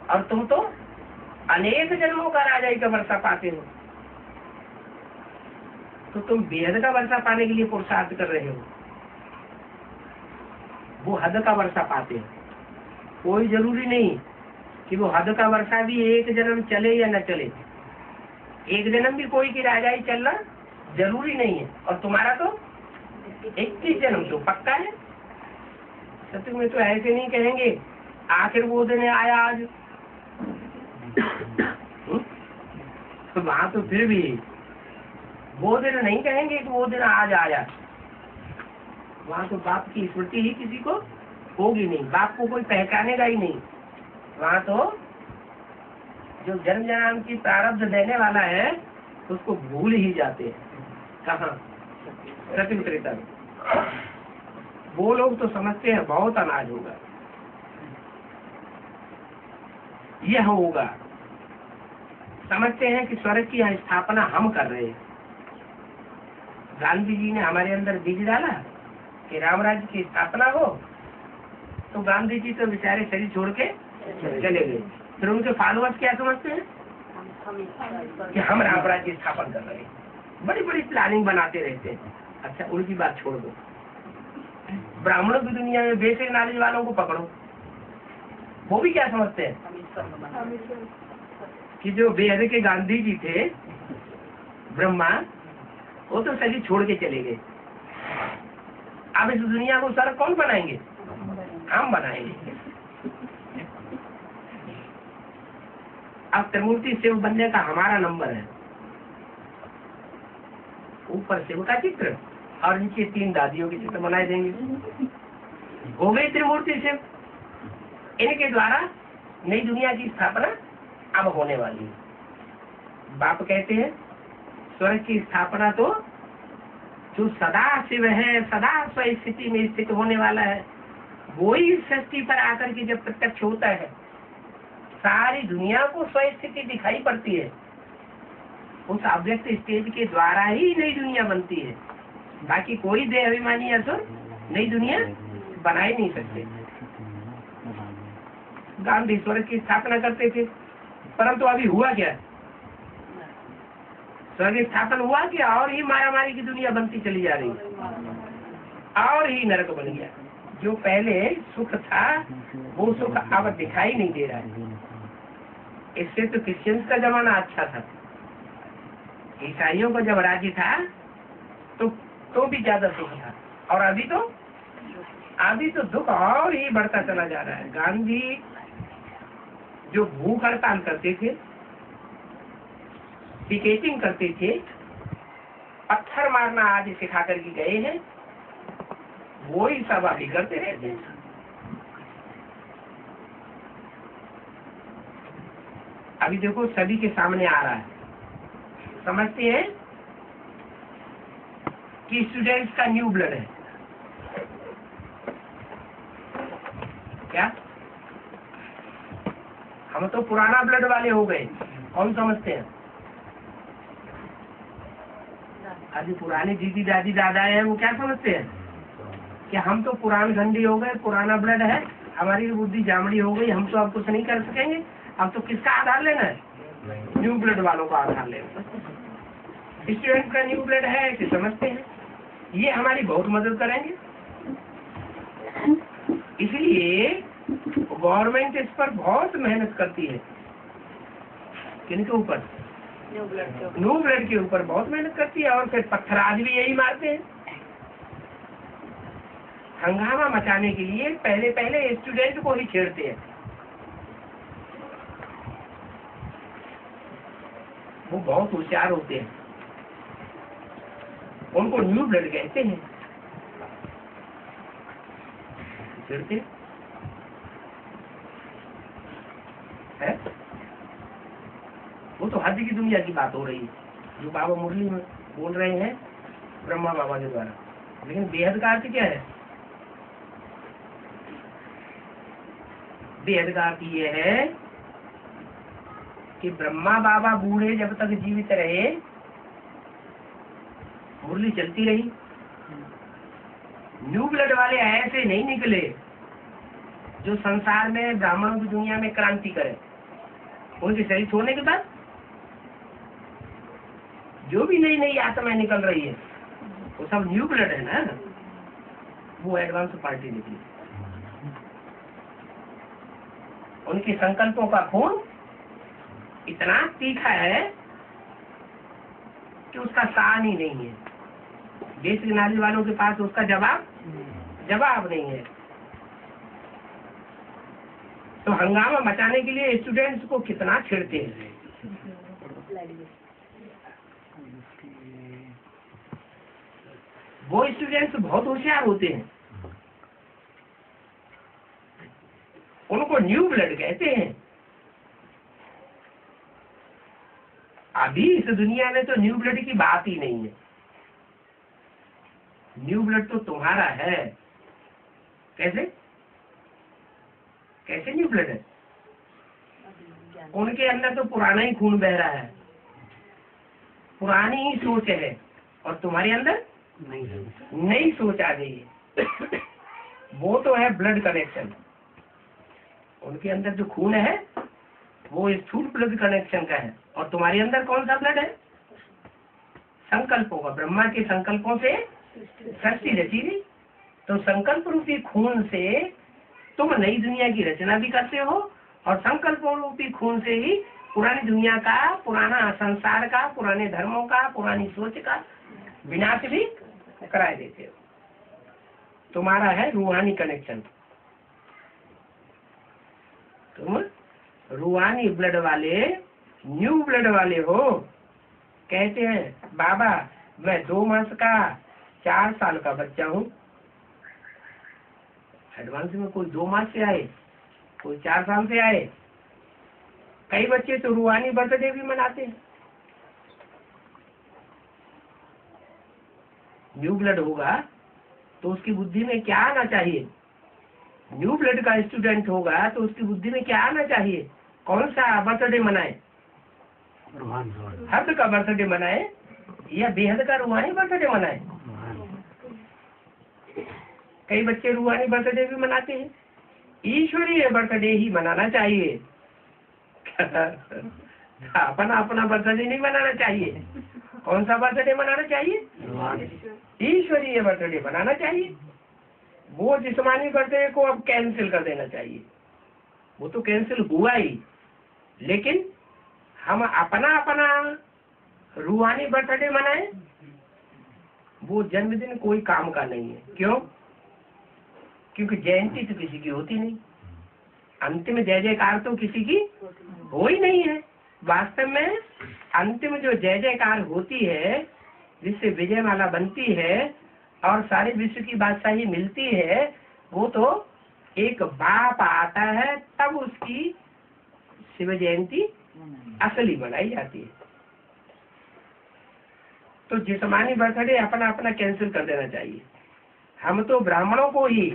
और तुम तो अनेक जन्मों का राजाई का वर्षा पाते हो, तो तुम बेहद का वर्षा पाने के लिए पुरुषार्थ कर रहे हो। वो हद का वर्षा पाते हैं। कोई जरूरी नहीं कि वो हद का वर्षा भी एक जन्म चले या न चले, एक जन्म भी कोई की राजाई चलना जरूरी नहीं है। और तुम्हारा तो 21 जन्म तो पक्का है। सत्य में तो ऐसे नहीं कहेंगे आखिर वो दिन आया आज, तो वहां तो फिर भी वो दिन नहीं कहेंगे कि वो दिन आज आया। वहां तो बाप की स्मृति ही किसी को होगी नहीं, बाप को कोई पहचानेगा ही नहीं। वहां तो जो जन्म जन्म की प्रारब्ध देने वाला है उसको भूल ही जाते हैं। कहाँ? सत्य त्रेता में वो लोग तो समझते हैं बहुत अनाज होगा, यह होगा, समझते हैं कि स्वर्ग की स्थापना हम कर रहे हैं। गांधी जी ने हमारे अंदर बीज डाला कि राम राज्य की स्थापना हो, तो गांधी जी तो बेचारे शरीर छोड़ के चले गए। फिर उनके फॉलोअर्स क्या समझते हैं कि हम राम राज्य स्थापन कर रहे हैं, बड़ी बड़ी प्लानिंग बनाते रहते हैं। अच्छा, उनकी बात छोड़ दो, ब्राह्मणों की दुनिया में बेसिक नॉलेज वालों को पकड़ो, वो भी क्या समझते हैं कि जो बेहद के गांधी जी थे ब्रह्मा, वो तो शरीर छोड़ के चले गए। अब इस दुनिया को स्वर्ग कौन बनाएंगे? हम बनाएंगे। अब त्रिमूर्ति शिव बनने का हमारा नंबर है। ऊपर शिव का चित्र और नीचे 3 दादियों के चित्र बनाए देंगे, हो गई त्रिमूर्ति शिव। इनके द्वारा नई दुनिया की स्थापना अब होने वाली है। बाप कहते हैं स्वर्ग की स्थापना तो जो सदा शिव है, सदा स्व स्थिति में स्थित होने वाला है, वो ही सृष्टि पर आकर के जब प्रत्यक्ष होता है, सारी दुनिया को स्व स्थिति दिखाई पड़ती है। उस अव्यक्त स्टेज के द्वारा ही नई दुनिया बनती है। बाकी कोई देह अभिमानी असुर नई दुनिया बना ही नहीं सकते। गांधी स्वर्ग की स्थापना करते थे, परंतु अभी हुआ क्या? स्वर्ग स्थापन हुआ कि और ही मारामारी की दुनिया बनती चली जा रही, और ही नरक बन गया। जो पहले सुख था वो सुख अब दिखाई नहीं दे रहा है। इससे तो क्रिश्चियंस का जमाना अच्छा था, ईसाइयों का जब राज्य था तो भी ज्यादा सुख था, और अभी तो दुख और ही बढ़ता चला जा रहा है। गांधी जो भूख हड़ताल करते थे, पिकेटिंग करते थे, पत्थर मारना आदि सिखा करके गए हैं, वो ही सब अभी करते रहते हैं। अभी देखो सभी के सामने आ रहा है, समझते हैं कि स्टूडेंट्स का न्यू ब्लड है क्या? हम तो पुराना ब्लड वाले हो गए। कौन समझते हैं? अभी पुराने दीदी दादी दादा है, वो क्या समझते हैं कि हम तो पुरान घंटी हो गए, पुराना ब्लड है, हमारी बुद्धि जामड़ी हो गई, हम तो अब कुछ नहीं कर सकेंगे। अब तो किसका आधार लेना है? न्यू ब्लड वालों का आधार लेना। स्टूडेंट का न्यू ब्लड है कि समझते हैं, ये हमारी बहुत मदद करेंगे। इसलिए गवर्नमेंट इस पर बहुत मेहनत करती है। किनके ऊपर? न्यू ब्लड के ऊपर बहुत मेहनत करती है। और फिर पत्थराज भी यही मारते हैं हंगामा मचाने के लिए। पहले पहले स्टूडेंट को ही छेड़ते हैं। वो बहुत होशियार होते हैं, उनको न्यू ब्लड कहते हैं। छेड़ते है। वो तो हद की दुनिया की बात हो रही है जो बाबा मुरली में बोल रहे हैं ब्रह्मा बाबा के द्वारा। लेकिन बेहद का अर्थ क्या है? बेहद का अर्थ ये है कि ब्रह्मा बाबा बूढ़े जब तक जीवित रहे मुरली चलती रही। न्यू ब्लड वाले ऐसे नहीं निकले जो संसार में ब्राह्मणों की दुनिया में क्रांति करे। उनके शरीर छोड़ने के बाद जो भी नई नई आत्माएं निकल रही है वो सब न्यू ब्लड है ना, वो एडवांस पार्टी निकली। उनके संकल्पों का खून इतना तीखा है कि उसका सान ही नहीं है। बेसिक नाली वालों के पास उसका जवाब नहीं है। तो हंगामा मचाने के लिए स्टूडेंट्स को कितना छेड़ते हैं। वो स्टूडेंट्स बहुत होशियार होते हैं, उनको न्यू ब्लड कहते हैं। अभी इस दुनिया में तो न्यू ब्लड की बात ही नहीं है। न्यू ब्लड तो तुम्हारा है। कैसे कैसे न्यू ब्लड है? उनके अंदर तो पुराना ही खून बह रहा है, पुरानी ही सोच है, और तुम्हारे अंदर नई सोच आ गई है। वो तो है ब्लड कनेक्शन। उनके अंदर जो खून है वो स्थूल ब्लड कनेक्शन का है, और तुम्हारे अंदर कौन सा ब्लड है? संकल्पों का। ब्रह्मा के संकल्पों से सृष्टि रची गई। तो संकल्प रूपी खून से तुम नई दुनिया की रचना भी करते हो, और संकल्पों रूपी खून से ही पुरानी दुनिया का, पुराना संसार का, पुराने धर्मों का, पुरानी सोच का विनाश भी करा देते हो। तुम्हारा है रूहानी कनेक्शन। तुम रूहानी ब्लड वाले, न्यू ब्लड वाले हो। कहते हैं बाबा मैं 2 मास का 4 साल का बच्चा हूँ। एडवांस में कोई 2 मास से आए, कोई 4 साल से आए। कई बच्चे तो रूहानी बर्थडे भी मनाते हैं। न्यू ब्लड होगा तो उसकी बुद्धि में क्या आना चाहिए? न्यू ब्लड का स्टूडेंट होगा तो उसकी बुद्धि में क्या आना चाहिए? कौन सा बर्थडे मनाए? हद का बर्थडे मनाए या बेहद का रूहानी बर्थडे मनाए? कई बच्चे रूहानी बर्थडे भी मनाते हैं। ईश्वरीय बर्थडे ही मनाना चाहिए। अपना अपना बर्थडे नहीं मनाना चाहिए। कौन सा बर्थडे मनाना चाहिए? ईश्वरीय बर्थडे मनाना चाहिए। वो जिस्मानी बर्थडे को अब कैंसिल कर देना चाहिए। वो तो कैंसिल हुआ ही, लेकिन हम अपना अपना रूहानी बर्थडे मनाए। वो जन्मदिन कोई काम का नहीं है। क्यों? क्योंकि जयंती तो किसी की होती नहीं। अंतिम जय जयकार तो किसी की हो ही नहीं है। वास्तव में अंतिम जो जय जयकार होती है, जिससे विजय माला बनती है और सारे विश्व की बादशाही मिलती है, वो तो एक बाप आता है तब उसकी शिव जयंती असली मनाई जाती है। तो जिस्मानी बर्थडे अपना अपना कैंसिल कर देना चाहिए। हम तो ब्राह्मणों को ही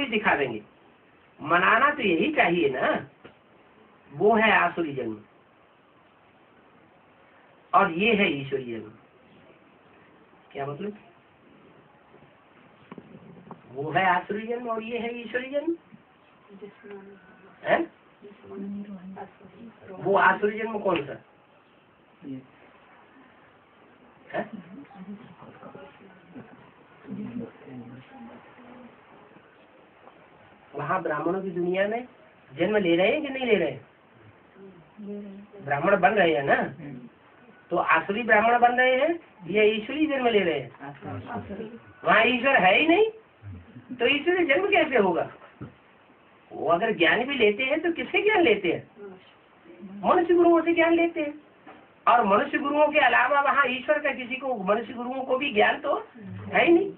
दिखा देंगे। मनाना तो यही चाहिए ना। वो है आसुरी जन्म। और ये है ईश्वरीय जन्म। क्या मतलब? वो है आसुरी जन्म और ये है ईश्वरी जन्म है। वो आसुरी जन्म कौन सा है? वहाँ ब्राह्मणों की दुनिया में जन्म ले रहे हैं कि नहीं ले रहे हैं? ब्राह्मण बन रहे हैं ना, तो आसुरी ब्राह्मण बन रहे हैं या ईश्वरी जन्म ले रहे हैं? वहाँ ईश्वर है ही नहीं, तो ईश्वरी जन्म कैसे होगा? वो अगर ज्ञान भी लेते हैं तो किससे ज्ञान लेते हैं? मनुष्य गुरुओं से ज्ञान लेते हैं। और मनुष्य गुरुओं के अलावा वहाँ ईश्वर का किसी को, मनुष्य गुरुओं को भी ज्ञान तो है ही नहीं,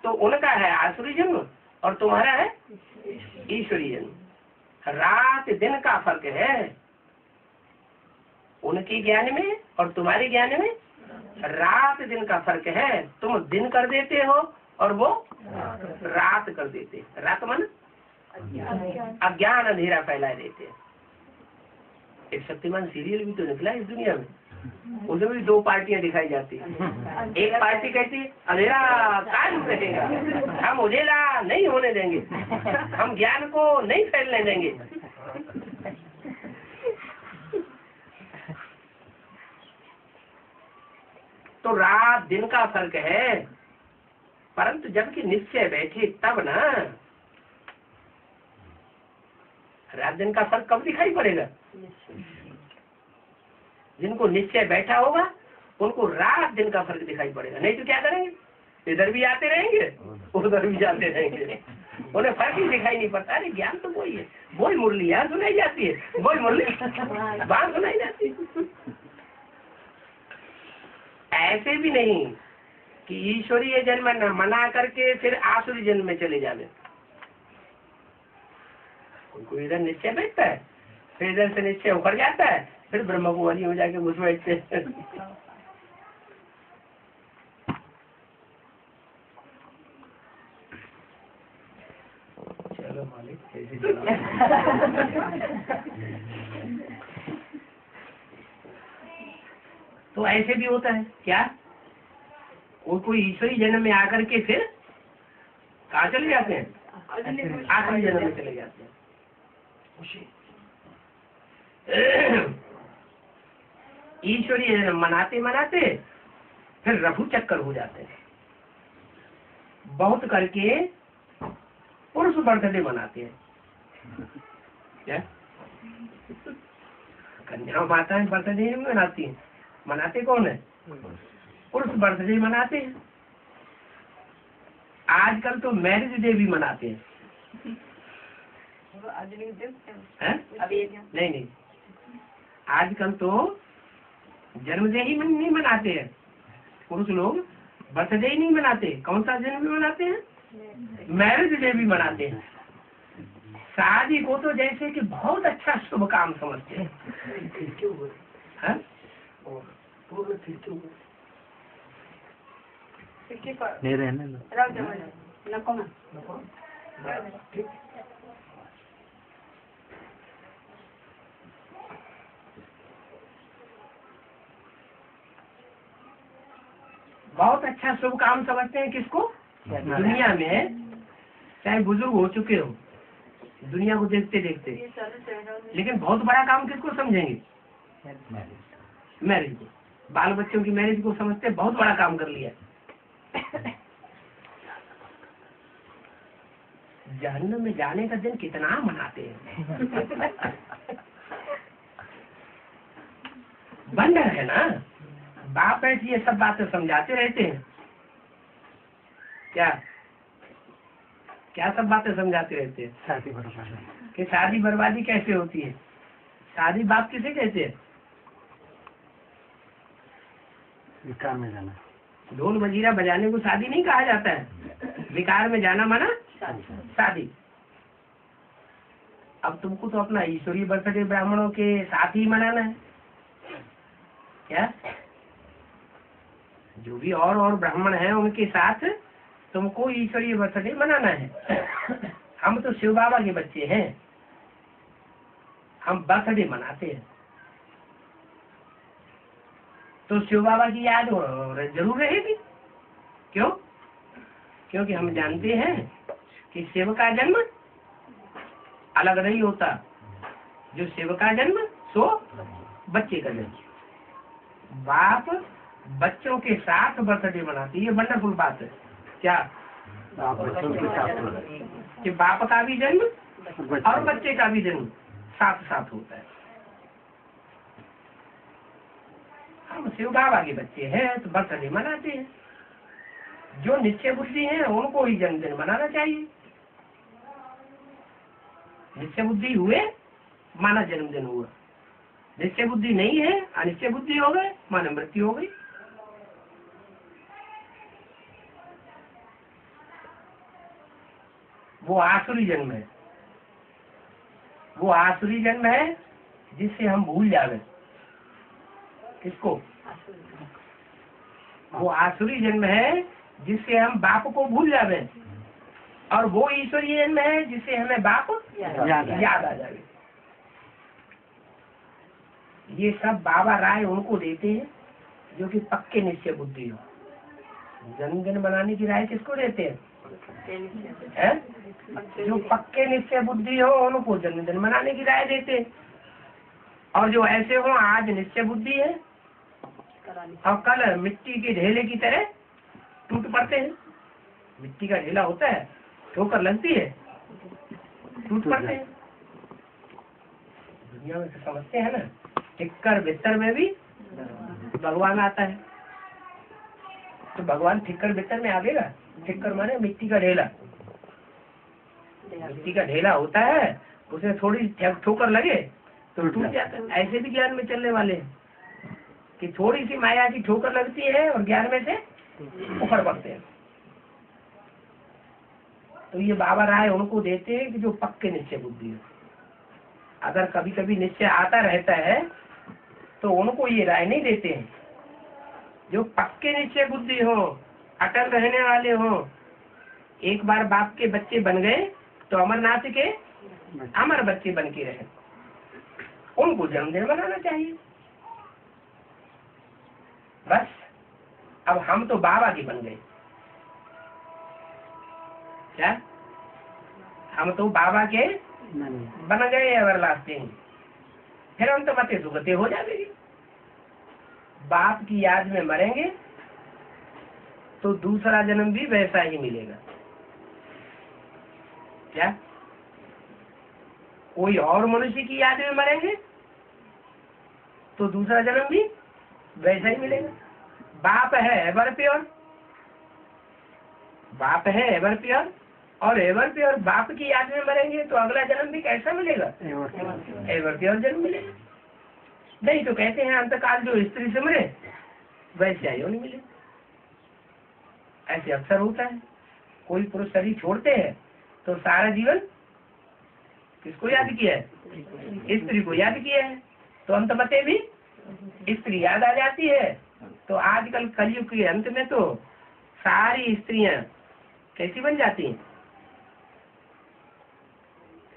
तो उनका है आसुरी जन्म और तुम्हारा है ईश्वरी जन्म। रात दिन का फर्क है उनके ज्ञान में और तुम्हारे ज्ञान में, रात दिन का फर्क है। तुम दिन कर देते हो और वो रात कर देते। रात मन अज्ञान अंधेरा फैला देते हैं। एक शक्तिमान सीरियल भी तो निकला इस दुनिया में, उसमें भी दो पार्टियां दिखाई जाती है। एक पार्टी कहती है अंधेरा कायम रहेगा, हम उजेला नहीं होने देंगे, हम ज्ञान को नहीं फैलने देंगे। तो रात दिन का फर्क है, परंतु जबकि निश्चय बैठे तब ना, रात दिन का फर्क कब दिखाई पड़ेगा? जिनको निश्चय बैठा होगा उनको रात दिन का फर्क दिखाई पड़ेगा। नहीं तो क्या करेंगे? इधर भी आते रहेंगे उधर भी जाते रहेंगे, उन्हें फर्क ही दिखाई नहीं पड़ता। अरे ज्ञान तो वही है, वही मुरली यहाँ सुनाई जाती है, वही मुरली बाहर सुनाई जाती है। ऐसे भी नहीं कि ईश्वरीय जन्म न मना करके फिर आसुरी जन्म में चले जाने। उनको इधर निश्चय बैठता है, फिर इधर से निश्चय उखड़ जाता है, फिर ब्रह्म कुमारी हो जाके घुस बैठते हैं। चलो मालिक तो ऐसे भी होता है क्या? वो कोई ईश्वरी जन्म में आकर के फिर कहाँ चले जाते हैं? आसुरी जन्म में चले जाते हैं। ईश्वरीय जन्म मनाते मनाते फिर रघु चक्कर हो जाते हैं। बहुत करके पुरुष बर्थडे मनाते हैं। क्या कन्या माता बर्थडे नहीं मनाती है? मनाते कौन है? पुरुष बर्थडे मनाते हैं। आजकल तो मैरिज डे भी मनाते हैं। नहीं, आजकल तो जन्मदिन ही नहीं मनाते हैं पुरुष लोग, बर्थडे ही नहीं मनाते। कौन सा जन्म भी मनाते हैं? मैरिज डे भी मनाते हैं। शादी को तो जैसे कि बहुत अच्छा शुभ काम समझते हैं। नहीं रहने दो। बहुत अच्छा शुभ काम समझते हैं। किसको? दुनिया में चाहे बुजुर्ग हो चुके हो, दुनिया को देखते देखते, लेकिन बहुत बड़ा काम किसको समझेंगे? मैरिज को। बाल बच्चों की मैरिज को समझते बहुत बड़ा काम कर लिया। जहन्नम में जाने का दिन कितना मनाते हैं। बंधन है ना, बाप ऐसी ये सब बातें समझाते रहते हैं। क्या क्या सब बातें समझाते रहते हैं? शादी बर्बादी कि शादी बर्बादी कैसे होती है? शादी बाप किसे कहते हैं? विकार में जाना। ढोल मजीरा बजाने को शादी नहीं कहा जाता है। विकार में जाना माना शादी। अब तुमको तो अपना ईश्वरीय बर्थडे ब्राह्मणों के साथ ही मनाना है। क्या जो भी और ब्राह्मण हैं उनके साथ तुमको ईश्वरीय बर्थडे मनाना है। हम तो शिव बाबा के बच्चे हैं, हम बर्थडे मनाते हैं। तो शिव बाबा की याद जरूर रहेगी। क्यों? क्योंकि हम जानते हैं कि शिव का जन्म अलग नहीं होता। जो शिव का जन्म सो बच्चे का जन्म। बाप बच्चों के साथ बर्थडे मनाती है। ये वंडरफुल बात है। क्या? बच्चों के साथ कि बाप का भी जन्म और बच्चे का भी जन्म साथ साथ होता है। हम शिव बाबा के बच्चे हैं तो बर्थडे मनाते हैं। जो निश्चय बुद्धि है उनको ही जन्मदिन मनाना चाहिए। निश्चय बुद्धि हुए माना जन्मदिन हुआ। निश्चय बुद्धि नहीं है, अनिश्चय बुद्धि हो गए, माना मृत्यु हो गई। वो आसुरी जन्म है। वो आसुरी जन्म है जिससे हम भूल जावे। किसको? वो आसुरी जन्म है जिससे हम बाप को भूल जावे। और वो ईश्वरीय जन्म है जिससे हमें बाप याद आ जावे। ये सब बाबा राय उनको देते हैं जो कि पक्के निश्चय बुद्धि हो। जन्मदिन मनाने की राय किसको देते हैं? जो पक्के निश्चय बुद्धि हो उनको जन्मदिन मनाने की राय देते हैं। और जो ऐसे हो आज निश्चय बुद्धि है और कल मिट्टी के ढेले की तरह टूट पड़ते हैं। मिट्टी का ढेला होता है, ठोकर लगती है, टूट पड़ते हैं। दुनिया में तो समझते हैं ना, ठिक्कर बिस्तर में भी भगवान आता है। तो भगवान ठिक्कर बिस्तर में आ गएगा। ठिक्कर माने मिट्टी का ढेला। मिट्टी का ढेला होता है, उसमें थोड़ी ठोकर लगे तो टूट जाता है। ऐसे भी ज्ञान में चलने वाले हैं कि थोड़ी सी माया की ठोकर लगती है और ज्ञान में से ऊपर पड़ते हैं। तो ये बाबा राय उनको देते हैं कि जो पक्के निश्चय बुद्धि है। अगर कभी कभी निश्चय आता रहता है तो उनको ये राय नहीं देते हैं। जो पक्के निश्चय बुद्धि हो, अटल रहने वाले हो, एक बार बाप के बच्चे बन गए तो अमरनाथ के अमर बच्चे बन के रहे, उनको जन्मदिन मनाना चाहिए। बस अब हम तो बाबा के बन गए। क्या? हम तो बाबा के बन गए एवरलास्टिंग। फिर हम तो बते सुगते हो जाएंगे। बाप की याद में मरेंगे तो दूसरा जन्म भी वैसा ही मिलेगा। क्या? कोई और मनुष्य की याद में मरेंगे तो दूसरा जन्म भी वैसा ही मिलेगा। बाप है एवर प्योर, बाप है एवर प्योर, और एवर प्योर बाप की याद में मरेंगे तो अगला जन्म भी कैसा मिलेगा? एवर प्योर जन्म मिलेगा। नहीं तो कहते हैं अंतकाल जो स्त्री से मरे वैसे आयु नहीं मिले। ऐसे अक्सर होता है। कोई पुरुष शरीर छोड़ते हैं तो सारा जीवन किसको याद किया है? स्त्री को याद किया है। तो अंतमते भी स्त्री याद आ जाती है। तो आजकल कलयुग के अंत में तो सारी स्त्रियां कैसी बन जाती हैं?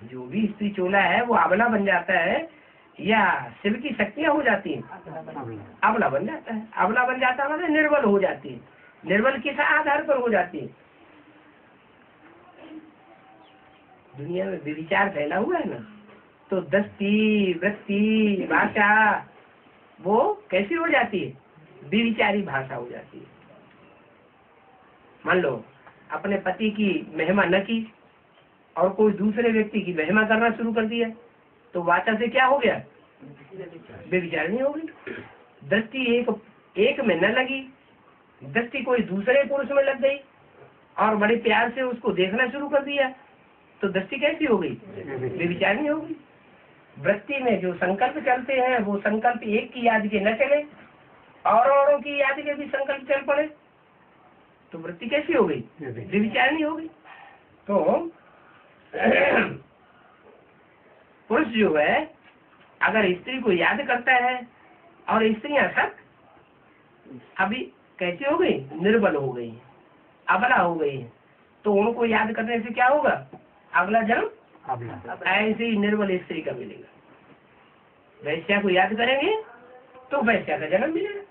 जो भी स्त्री चोला है वो अबला बन जाता है या शिव की शक्तियां हो जाती हैं? अबला बन जाता है। अबला बन जाता है मतलब निर्बल हो जाती है। निर्बल किस आधार पर हो जाती है? दुनिया में विचार फैला हुआ है ना, तो दस्ती वृत्ति भाषा वो कैसी हो जाती है? विचारी भाषा हो जाती है। मान लो अपने पति की महिमा न की और कोई दूसरे व्यक्ति की महिमा करना शुरू कर दिया तो वाचा से क्या हो गया? बेविचार नहीं हो गई। दृष्टि एक में न लगी, दृष्टि कोई दूसरे पुरुष में लग गई और बड़े प्यार से उसको देखना शुरू कर दिया तो दृष्टि कैसी हो गई? बेविचार नहीं हो गई। वृत्ति में जो संकल्प चलते हैं वो संकल्प एक की याद के न चले और औरों की याद के भी संकल्प चल पड़े तो वृत्ति कैसी हो गई? बेविचार नहीं हो गई। तो पुरुष जो है अगर स्त्री को याद करता है और स्त्रियां सब अभी कैसी हो गई? निर्बल हो गई, अबला हो गई, तो उनको याद करने से क्या होगा? अगला जन्म ऐसे ही निर्बल स्त्री का मिलेगा। वैश्या को याद करेंगे तो वैश्या का जन्म मिलेगा।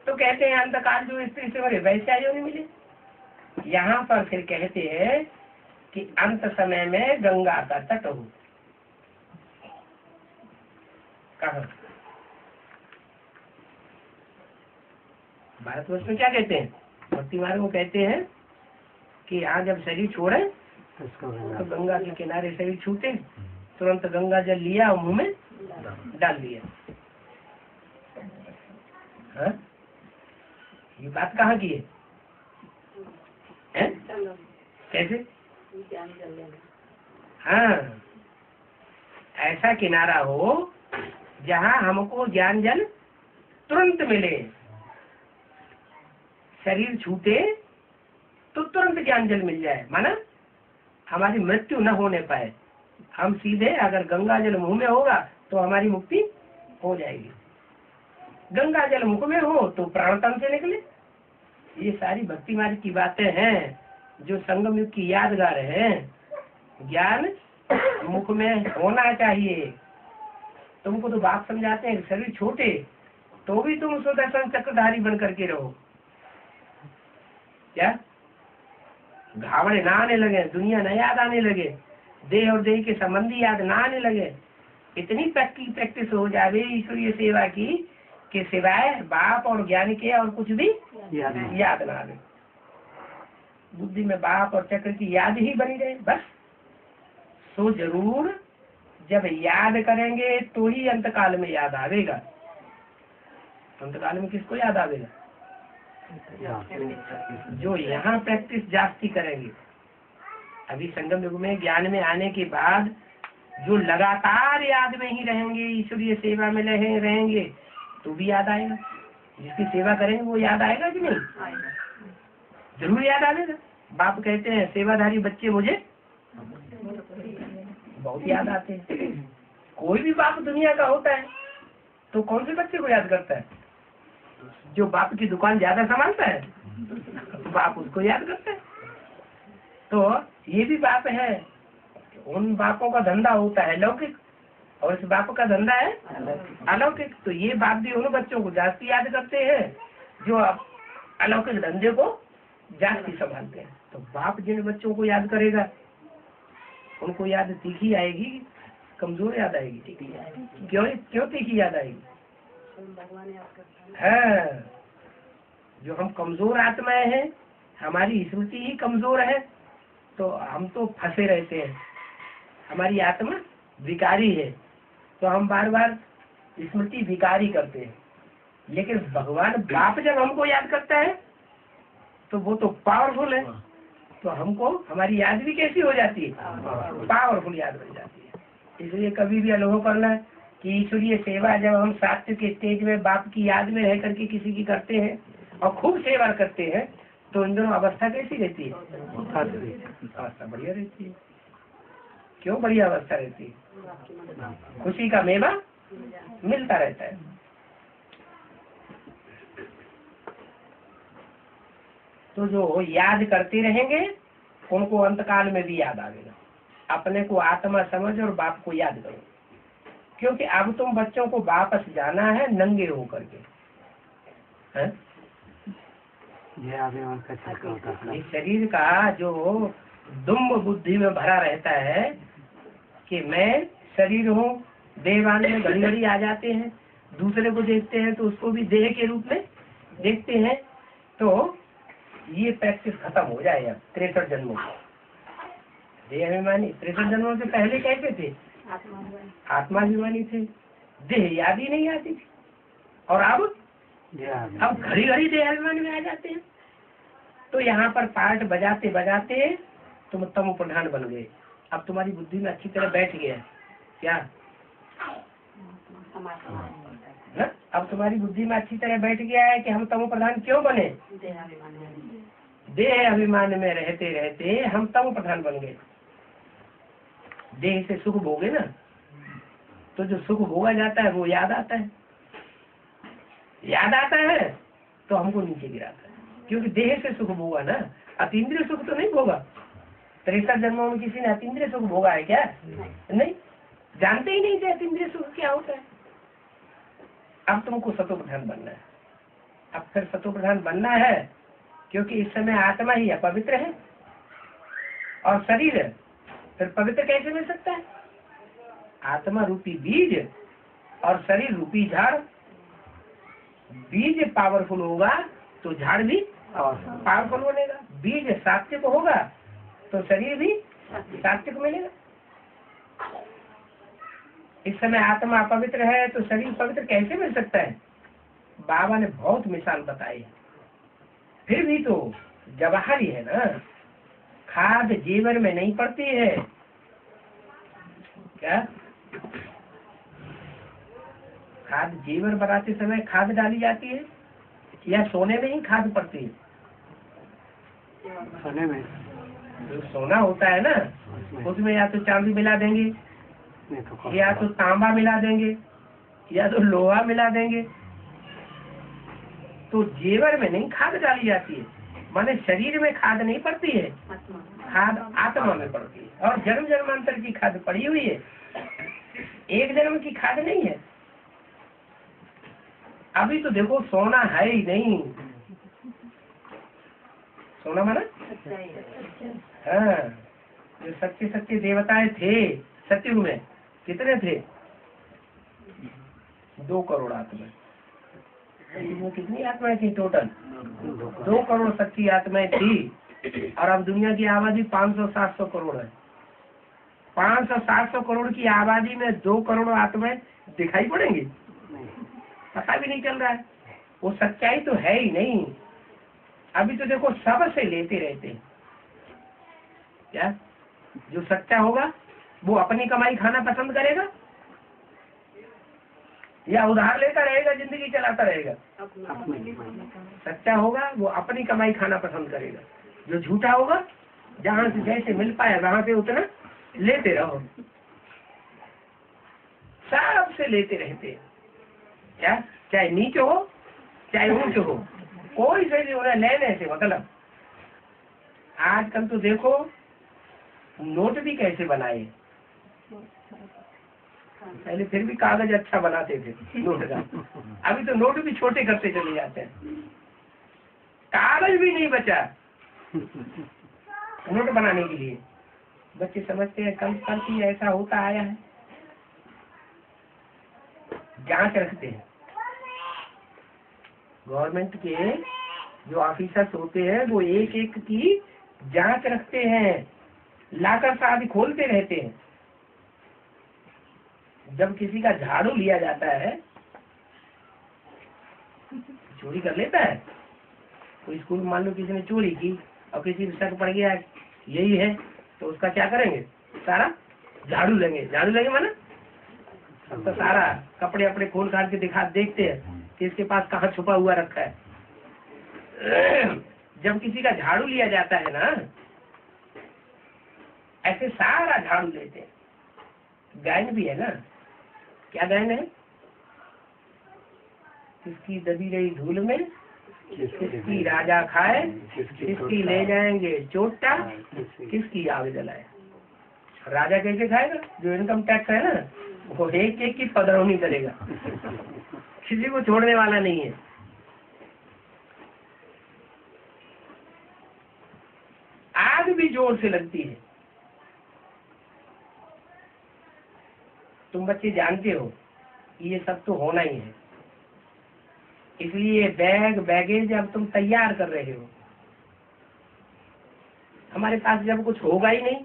तो कहते हैं अंतकाल जो स्त्री से मरे वैसे योनि मिले। यहाँ पर फिर कहते हैं कि अंत समय में गंगा का तट हो। कहा भारतवर्ष में क्या कहते हैं, भक्ति मार्ग में कहते हैं कि यहाँ जब शरीर छोड़े तो गंगा के किनारे शरीर छूटे, तुरंत गंगा जल लिया और मुंह में डाल दिया। हाँ? ये बात कहाँ की है? कैसे? हाँ, ऐसा किनारा हो जहाँ हमको ज्ञान जल तुरंत मिले, शरीर छूटे तो तुरंत ज्ञान जल मिल जाए, माना हमारी मृत्यु न होने पाए, हम सीधे अगर गंगा जल मुंह में होगा तो हमारी मुक्ति हो जाएगी। गंगा जल मुख में हो तो प्राण तन से निकले। ये सारी भक्ति मार्ग की बातें हैं जो संगम युग की यादगार है। ज्ञान मुख में होना चाहिए। तुमको तो बाप समझाते हैं शरीर छोटे तो भी तुम सुदर्शन चक्रधारी बन करके रहो। क्या घावड़े ना आने लगे, दुनिया न याद आने लगे, देह और देह के संबंधी याद ना आने लगे, इतनी प्रैक्टिस हो जावे ईश्वरीय सेवा की कि सिवाय बाप और ज्ञान के और कुछ भी याद ना आवे। बुद्धि में बाप और चक्र की याद ही बनी रहे बस। सो जरूर जब याद करेंगे तो ही अंतकाल में याद आवेगा। अंतकाल में किसको याद आवेगा? जो यहाँ प्रैक्टिस जास्ती करेंगे। अभी संगम युग में ज्ञान में आने के बाद जो लगातार याद में ही रहेंगे, ईश्वरीय सेवा में रहेंगे तो भी याद आएगा। जिसकी सेवा करेंगे वो याद आएगा कि नहीं? जरूर याद आएगा। बाप कहते हैं सेवाधारी बच्चे मुझे बहुत याद आते हैं। कोई भी बाप दुनिया का होता है तो कौन से बच्चे को याद करता है? जो बाप की दुकान ज्यादा संभालता है बाप उसको याद करता है। तो ये भी बाप है। उन बापों का धंधा होता है लौकिक और इस बाप का धंधा है अलौकिक। तो ये बाप भी उन बच्चों को जास्ती याद करते हैं जो अलौकिक धंधे को जास्ती संभालते हैं। तो बाप जिन बच्चों को याद करेगा उनको याद तीखी आएगी, कमजोर याद आएगी? क्यों तीखी याद आएगी? है जो हम कमजोर आत्माएं हैं, हमारी स्मृति ही कमजोर है तो हम तो फंसे रहते हैं। हमारी आत्मा विकारी है तो हम बार बार स्मृति विकारी करते हैं। लेकिन भगवान बाप जब हमको याद करता है तो वो तो पावरफुल है, तो हमको हमारी याद भी कैसी हो जाती है? पावरफुल याद बन जाती है। इसलिए कभी भी अनुभव करना कि ईश्वरीय सेवा जब हम सात्य के स्टेज में बाप की याद में रह करके किसी की करते हैं और खूब सेवा करते हैं तो इन दोनों अवस्था कैसी रहती है? अवस्था बढ़िया रहती है। क्यों बढ़िया अवस्था रहती है? खुशी का मेवा मिलता रहता है। तो जो याद करते रहेंगे उनको अंतकाल में भी याद आएगा। अपने को आत्मा समझ और बाप को याद करो, क्योंकि अब तुम बच्चों को वापस जाना है नंगे होकर के। इस शरीर का जो दुम्ब बुद्धि में भरा रहता है कि मैं शरीर हूँ, देहवान में घड़ी घड़ी आ जाते हैं, दूसरे को देखते हैं तो उसको भी देह के रूप में देखते हैं। तो ये प्रैक्टिस खत्म हो जाए अब 63 जन्मों में। देह अभिमानी 63 जन्मों से पहले कैसे थे? आत्माभिमानी थे, देह याद ही नहीं आती थी। और अब घड़ी घड़ी देह अभिमानी में आ जाते हैं। तो यहाँ पर पार्ट बजाते बजाते तुम तमो प्रधान बन गए। अब तुम्हारी बुद्धि में अच्छी तरह बैठ गया क्या? ना? अब तुम्हारी बुद्धि में अच्छी तरह बैठ गया है कि हम तमो प्रधान क्यों बने? देह अभिमान में रहते रहते हम तमो प्रधान बन गए। देह से सुख भोगे ना, तो जो सुख भोगा जाता है वो याद आता है। याद आता है तो हमको नीचे गिराता है, क्योंकि देह से सुख भोगा ना, अतीन्द्रिय सुख तो नहीं भोगा। 63 जन्मों में किसी ने अतीन्द्रिय सुख भोगा है क्या? नहीं, जानते ही नहीं थे अतीन्द्रिय सुख क्या होता है। अब तुमको सतो प्रधान बनना है। अब फिर सतो प्रधान बनना है, क्योंकि इस समय आत्मा ही अपवित्र है और शरीर है, फिर पवित्र कैसे मिल सकता है? आत्मा रूपी बीज और शरीर रूपी झाड़। बीज पावरफुल होगा तो झाड़ भी पावरफुल बनेगा। बीज सात्विक होगा तो शरीर भी सात्विक मिलेगा। इस समय आत्मा अपवित्र है तो शरीर पवित्र कैसे मिल सकता है? बाबा ने बहुत मिसाल बताई, फिर भी तो जवाहर ही है ना। खाद जीवन में नहीं पड़ती है क्या? खाद जीवन बनाते समय खाद डाली जाती है या सोने में ही खाद पड़ती है? सोने में। जो सोना होता है ना, उसमें या तो चांदी मिला देंगे, या तो तांबा मिला देंगे, या तो लोहा मिला देंगे। तो जेवर में नहीं खाद डाली जाती है, माने शरीर में खाद नहीं पड़ती है, खाद आत्मा में पड़ती है। और जन्म जन्मांतर की खाद पड़ी हुई है, एक जन्म की खाद नहीं है। अभी तो देखो सोना है ही नहीं। सोना माना हाँ, जो सच्चे सच्चे देवताएं थे सतयुग में, कितने थे? 2 करोड़ आत्माएं। इसमें कितनी आत्माएं थी टोटल? 2 करोड़ सच्ची आत्माएं थी। और अब दुनिया की आबादी 500-700 करोड़ है। 500-700 करोड़ की आबादी में 2 करोड़ आत्माएं दिखाई पड़ेंगी? पता भी नहीं चल रहा है। वो सच्चाई तो है ही नहीं। अभी तो देखो सब से लेते रहते हैं क्या? जो सच्चा होगा वो अपनी कमाई खाना पसंद करेगा या उधार लेता रहेगा, जिंदगी चलाता रहेगा? सच्चा होगा वो अपनी कमाई खाना पसंद करेगा। जो झूठा होगा, जहाँ से जैसे मिल पाए वहां से उतना लेते रहो। सब से लेते रहते हैं क्या? चाहे नीचे हो चाहे ऊंचे हो, कोई से नहीं होना लेने से मतलब। आजकल तो देखो नोट भी कैसे बनाए। पहले फिर भी कागज अच्छा बनाते थे नोट का, अभी तो नोट भी छोटे करते चले जाते हैं। कागज भी नहीं बचा नोट बनाने के लिए। बच्चे समझते हैं कल ही ऐसा होता आया है। जांच रखते हैं गवर्नमेंट के जो ऑफिसर्स होते हैं, वो एक एक की जांच रखते हैं, लाकर शादी खोलते रहते हैं। जब किसी का झाड़ू लिया जाता है, चोरी कर लेता है कोई स्कूल, मान लो किसी ने चोरी की और किसी को शक पड़ गया यही है, तो उसका क्या करेंगे? सारा झाड़ू लेंगे। झाड़ू लेंगे माना अब तो सारा कपड़े अपने खोल काट के देखते हैं कि इसके पास कहाँ छुपा हुआ रखा है। जब किसी का झाड़ू लिया जाता है ना, ऐसे सारा झाड़ू लेते हैं। गायन भी है ना, क्या गायन है? किसकी दबी रही धूल में किसकी राजा खाए, किसकी ले जाएंगे चोटा, किसकी आग जलाए। राजा कैसे खाएगा? जो इनकम टैक्स है ना, वो एक एक की पधरौनी करेगा, किसी को छोड़ने वाला नहीं है। आग भी जोर से लगती है। तुम बच्चे जानते हो ये सब तो होना ही है। इसलिए बैगेज अब तुम तैयार कर रहे हो। हमारे पास जब कुछ होगा ही नहीं,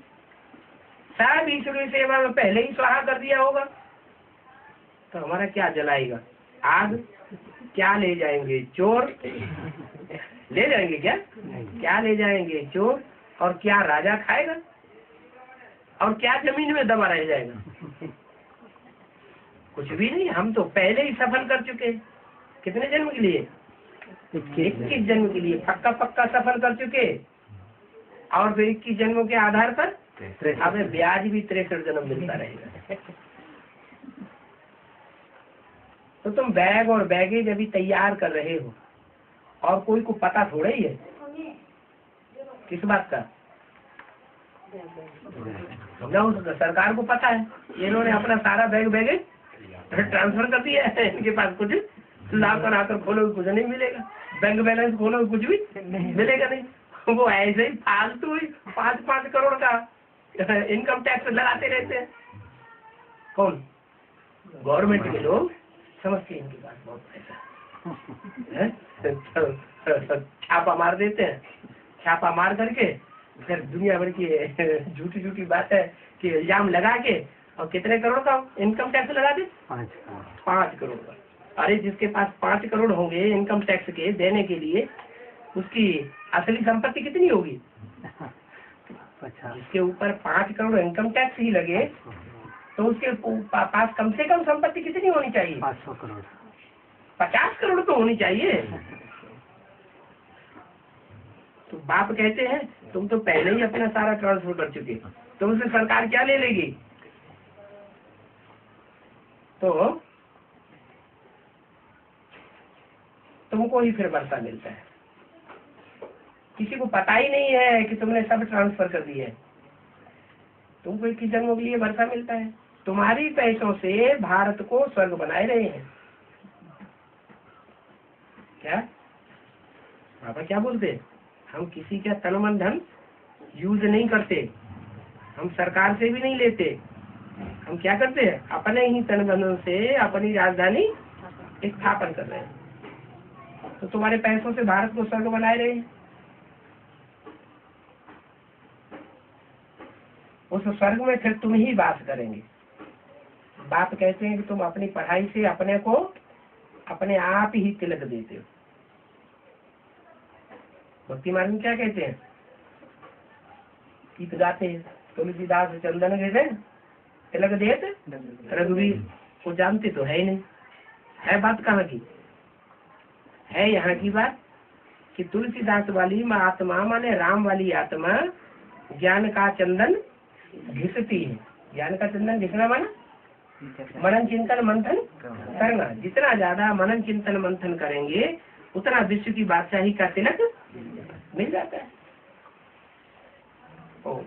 सब ईश्वरीय सेवा में पहले ही स्वाहा कर दिया होगा, तो हमारा क्या जलाएगा? आग। क्या ले जाएंगे? चोर ले जाएंगे क्या ले जाएंगे? चोर। और क्या राजा खाएगा? और क्या जमीन में दबा रह जाएगा? कुछ भी नहीं। हम तो पहले ही सफल कर चुके हैं। कितने जन्म के लिए? 21 जन्म के लिए पक्का सफल कर चुके। और फिर 21 जन्मों के आधार पर हमें ब्याज भी 63 जन्म मिलता रहेगा। तो तुम बैग और बैगेज अभी तैयार कर रहे हो, और कोई को पता थोड़ा ही है किस बात का? ना उसका सरकार को पता है। इन्होंने अपना सारा बैगेज ट्रांसफर कर दिया है। इनके पास कुछ लाकर आकर खोलो कुछ नहीं मिलेगा। बैंक बैलेंस खोलो कुछ भी मिलेगा नहीं। वो ऐसे ही फालतू ही 5-5 करोड़ का इनकम टैक्स लगाते रहते हैं। कौन? गवर्नमेंट के लोग समझते हैं इनके पास बहुत पैसा है, तो छापा मार देते हैं। छापा मार करके फिर दुनिया भर की झूठी झूठी बात है कि इल्जाम लगा के और कितने करोड़ का इनकम टैक्स लगा दे? 5 करोड़ का। अरे जिसके पास 5 करोड़ होंगे इनकम टैक्स के देने के लिए, उसकी असली संपत्ति कितनी होगी? जिसके ऊपर 5 करोड़ इनकम टैक्स ही लगे तो उसके पास कम से कम संपत्ति कितनी होनी चाहिए? 500 करोड़ 50 करोड़ तो होनी चाहिए। तो बाप कहते हैं तुम तो पहले ही अपना सारा ट्रांसफर कर चुके, तुमसे सरकार क्या ले लेगी? तो तुमको ही फिर वर्षा मिलता है। किसी को पता ही नहीं है कि तुमने सब ट्रांसफर कर दिया है। तुमको 21 जन्मों के लिए वर्षा मिलता है। तुम्हारी पैसों से भारत को स्वर्ग बनाए रहे हैं। क्या पापा क्या बोलते? हम किसी का तन मन धन यूज नहीं करते, हम सरकार से भी नहीं लेते। हम क्या करते हैं? अपने ही तन मन से अपनी राजधानी स्थापन कर रहे हैं। तो तुम्हारे पैसों से भारत को स्वर्ग बनाए रहे हैं। उस स्वर्ग में फिर तुम ही वास करेंगे। बाप कहते हैं कि तुम अपनी पढ़ाई से अपने को अपने आप ही तिलक देते हो। भक्ति मार्ग में क्या कहते हैं? गीत गाते हैं, तुलसीदास चंदन कहते तिलक देत रघुवीर। वो जानते तो है ही नहीं। है बात कहाँ की? है यहाँ की बात कि तुलसीदास वाली आत्मा माने राम वाली आत्मा ज्ञान का चंदन घिसती है। ज्ञान का चंदन घिसना माना मनन चिंतन मंथन करना। जितना ज्यादा मनन चिंतन मंथन करेंगे उतना विश्व की बादशाही का तिलक मिल जाता है। ओम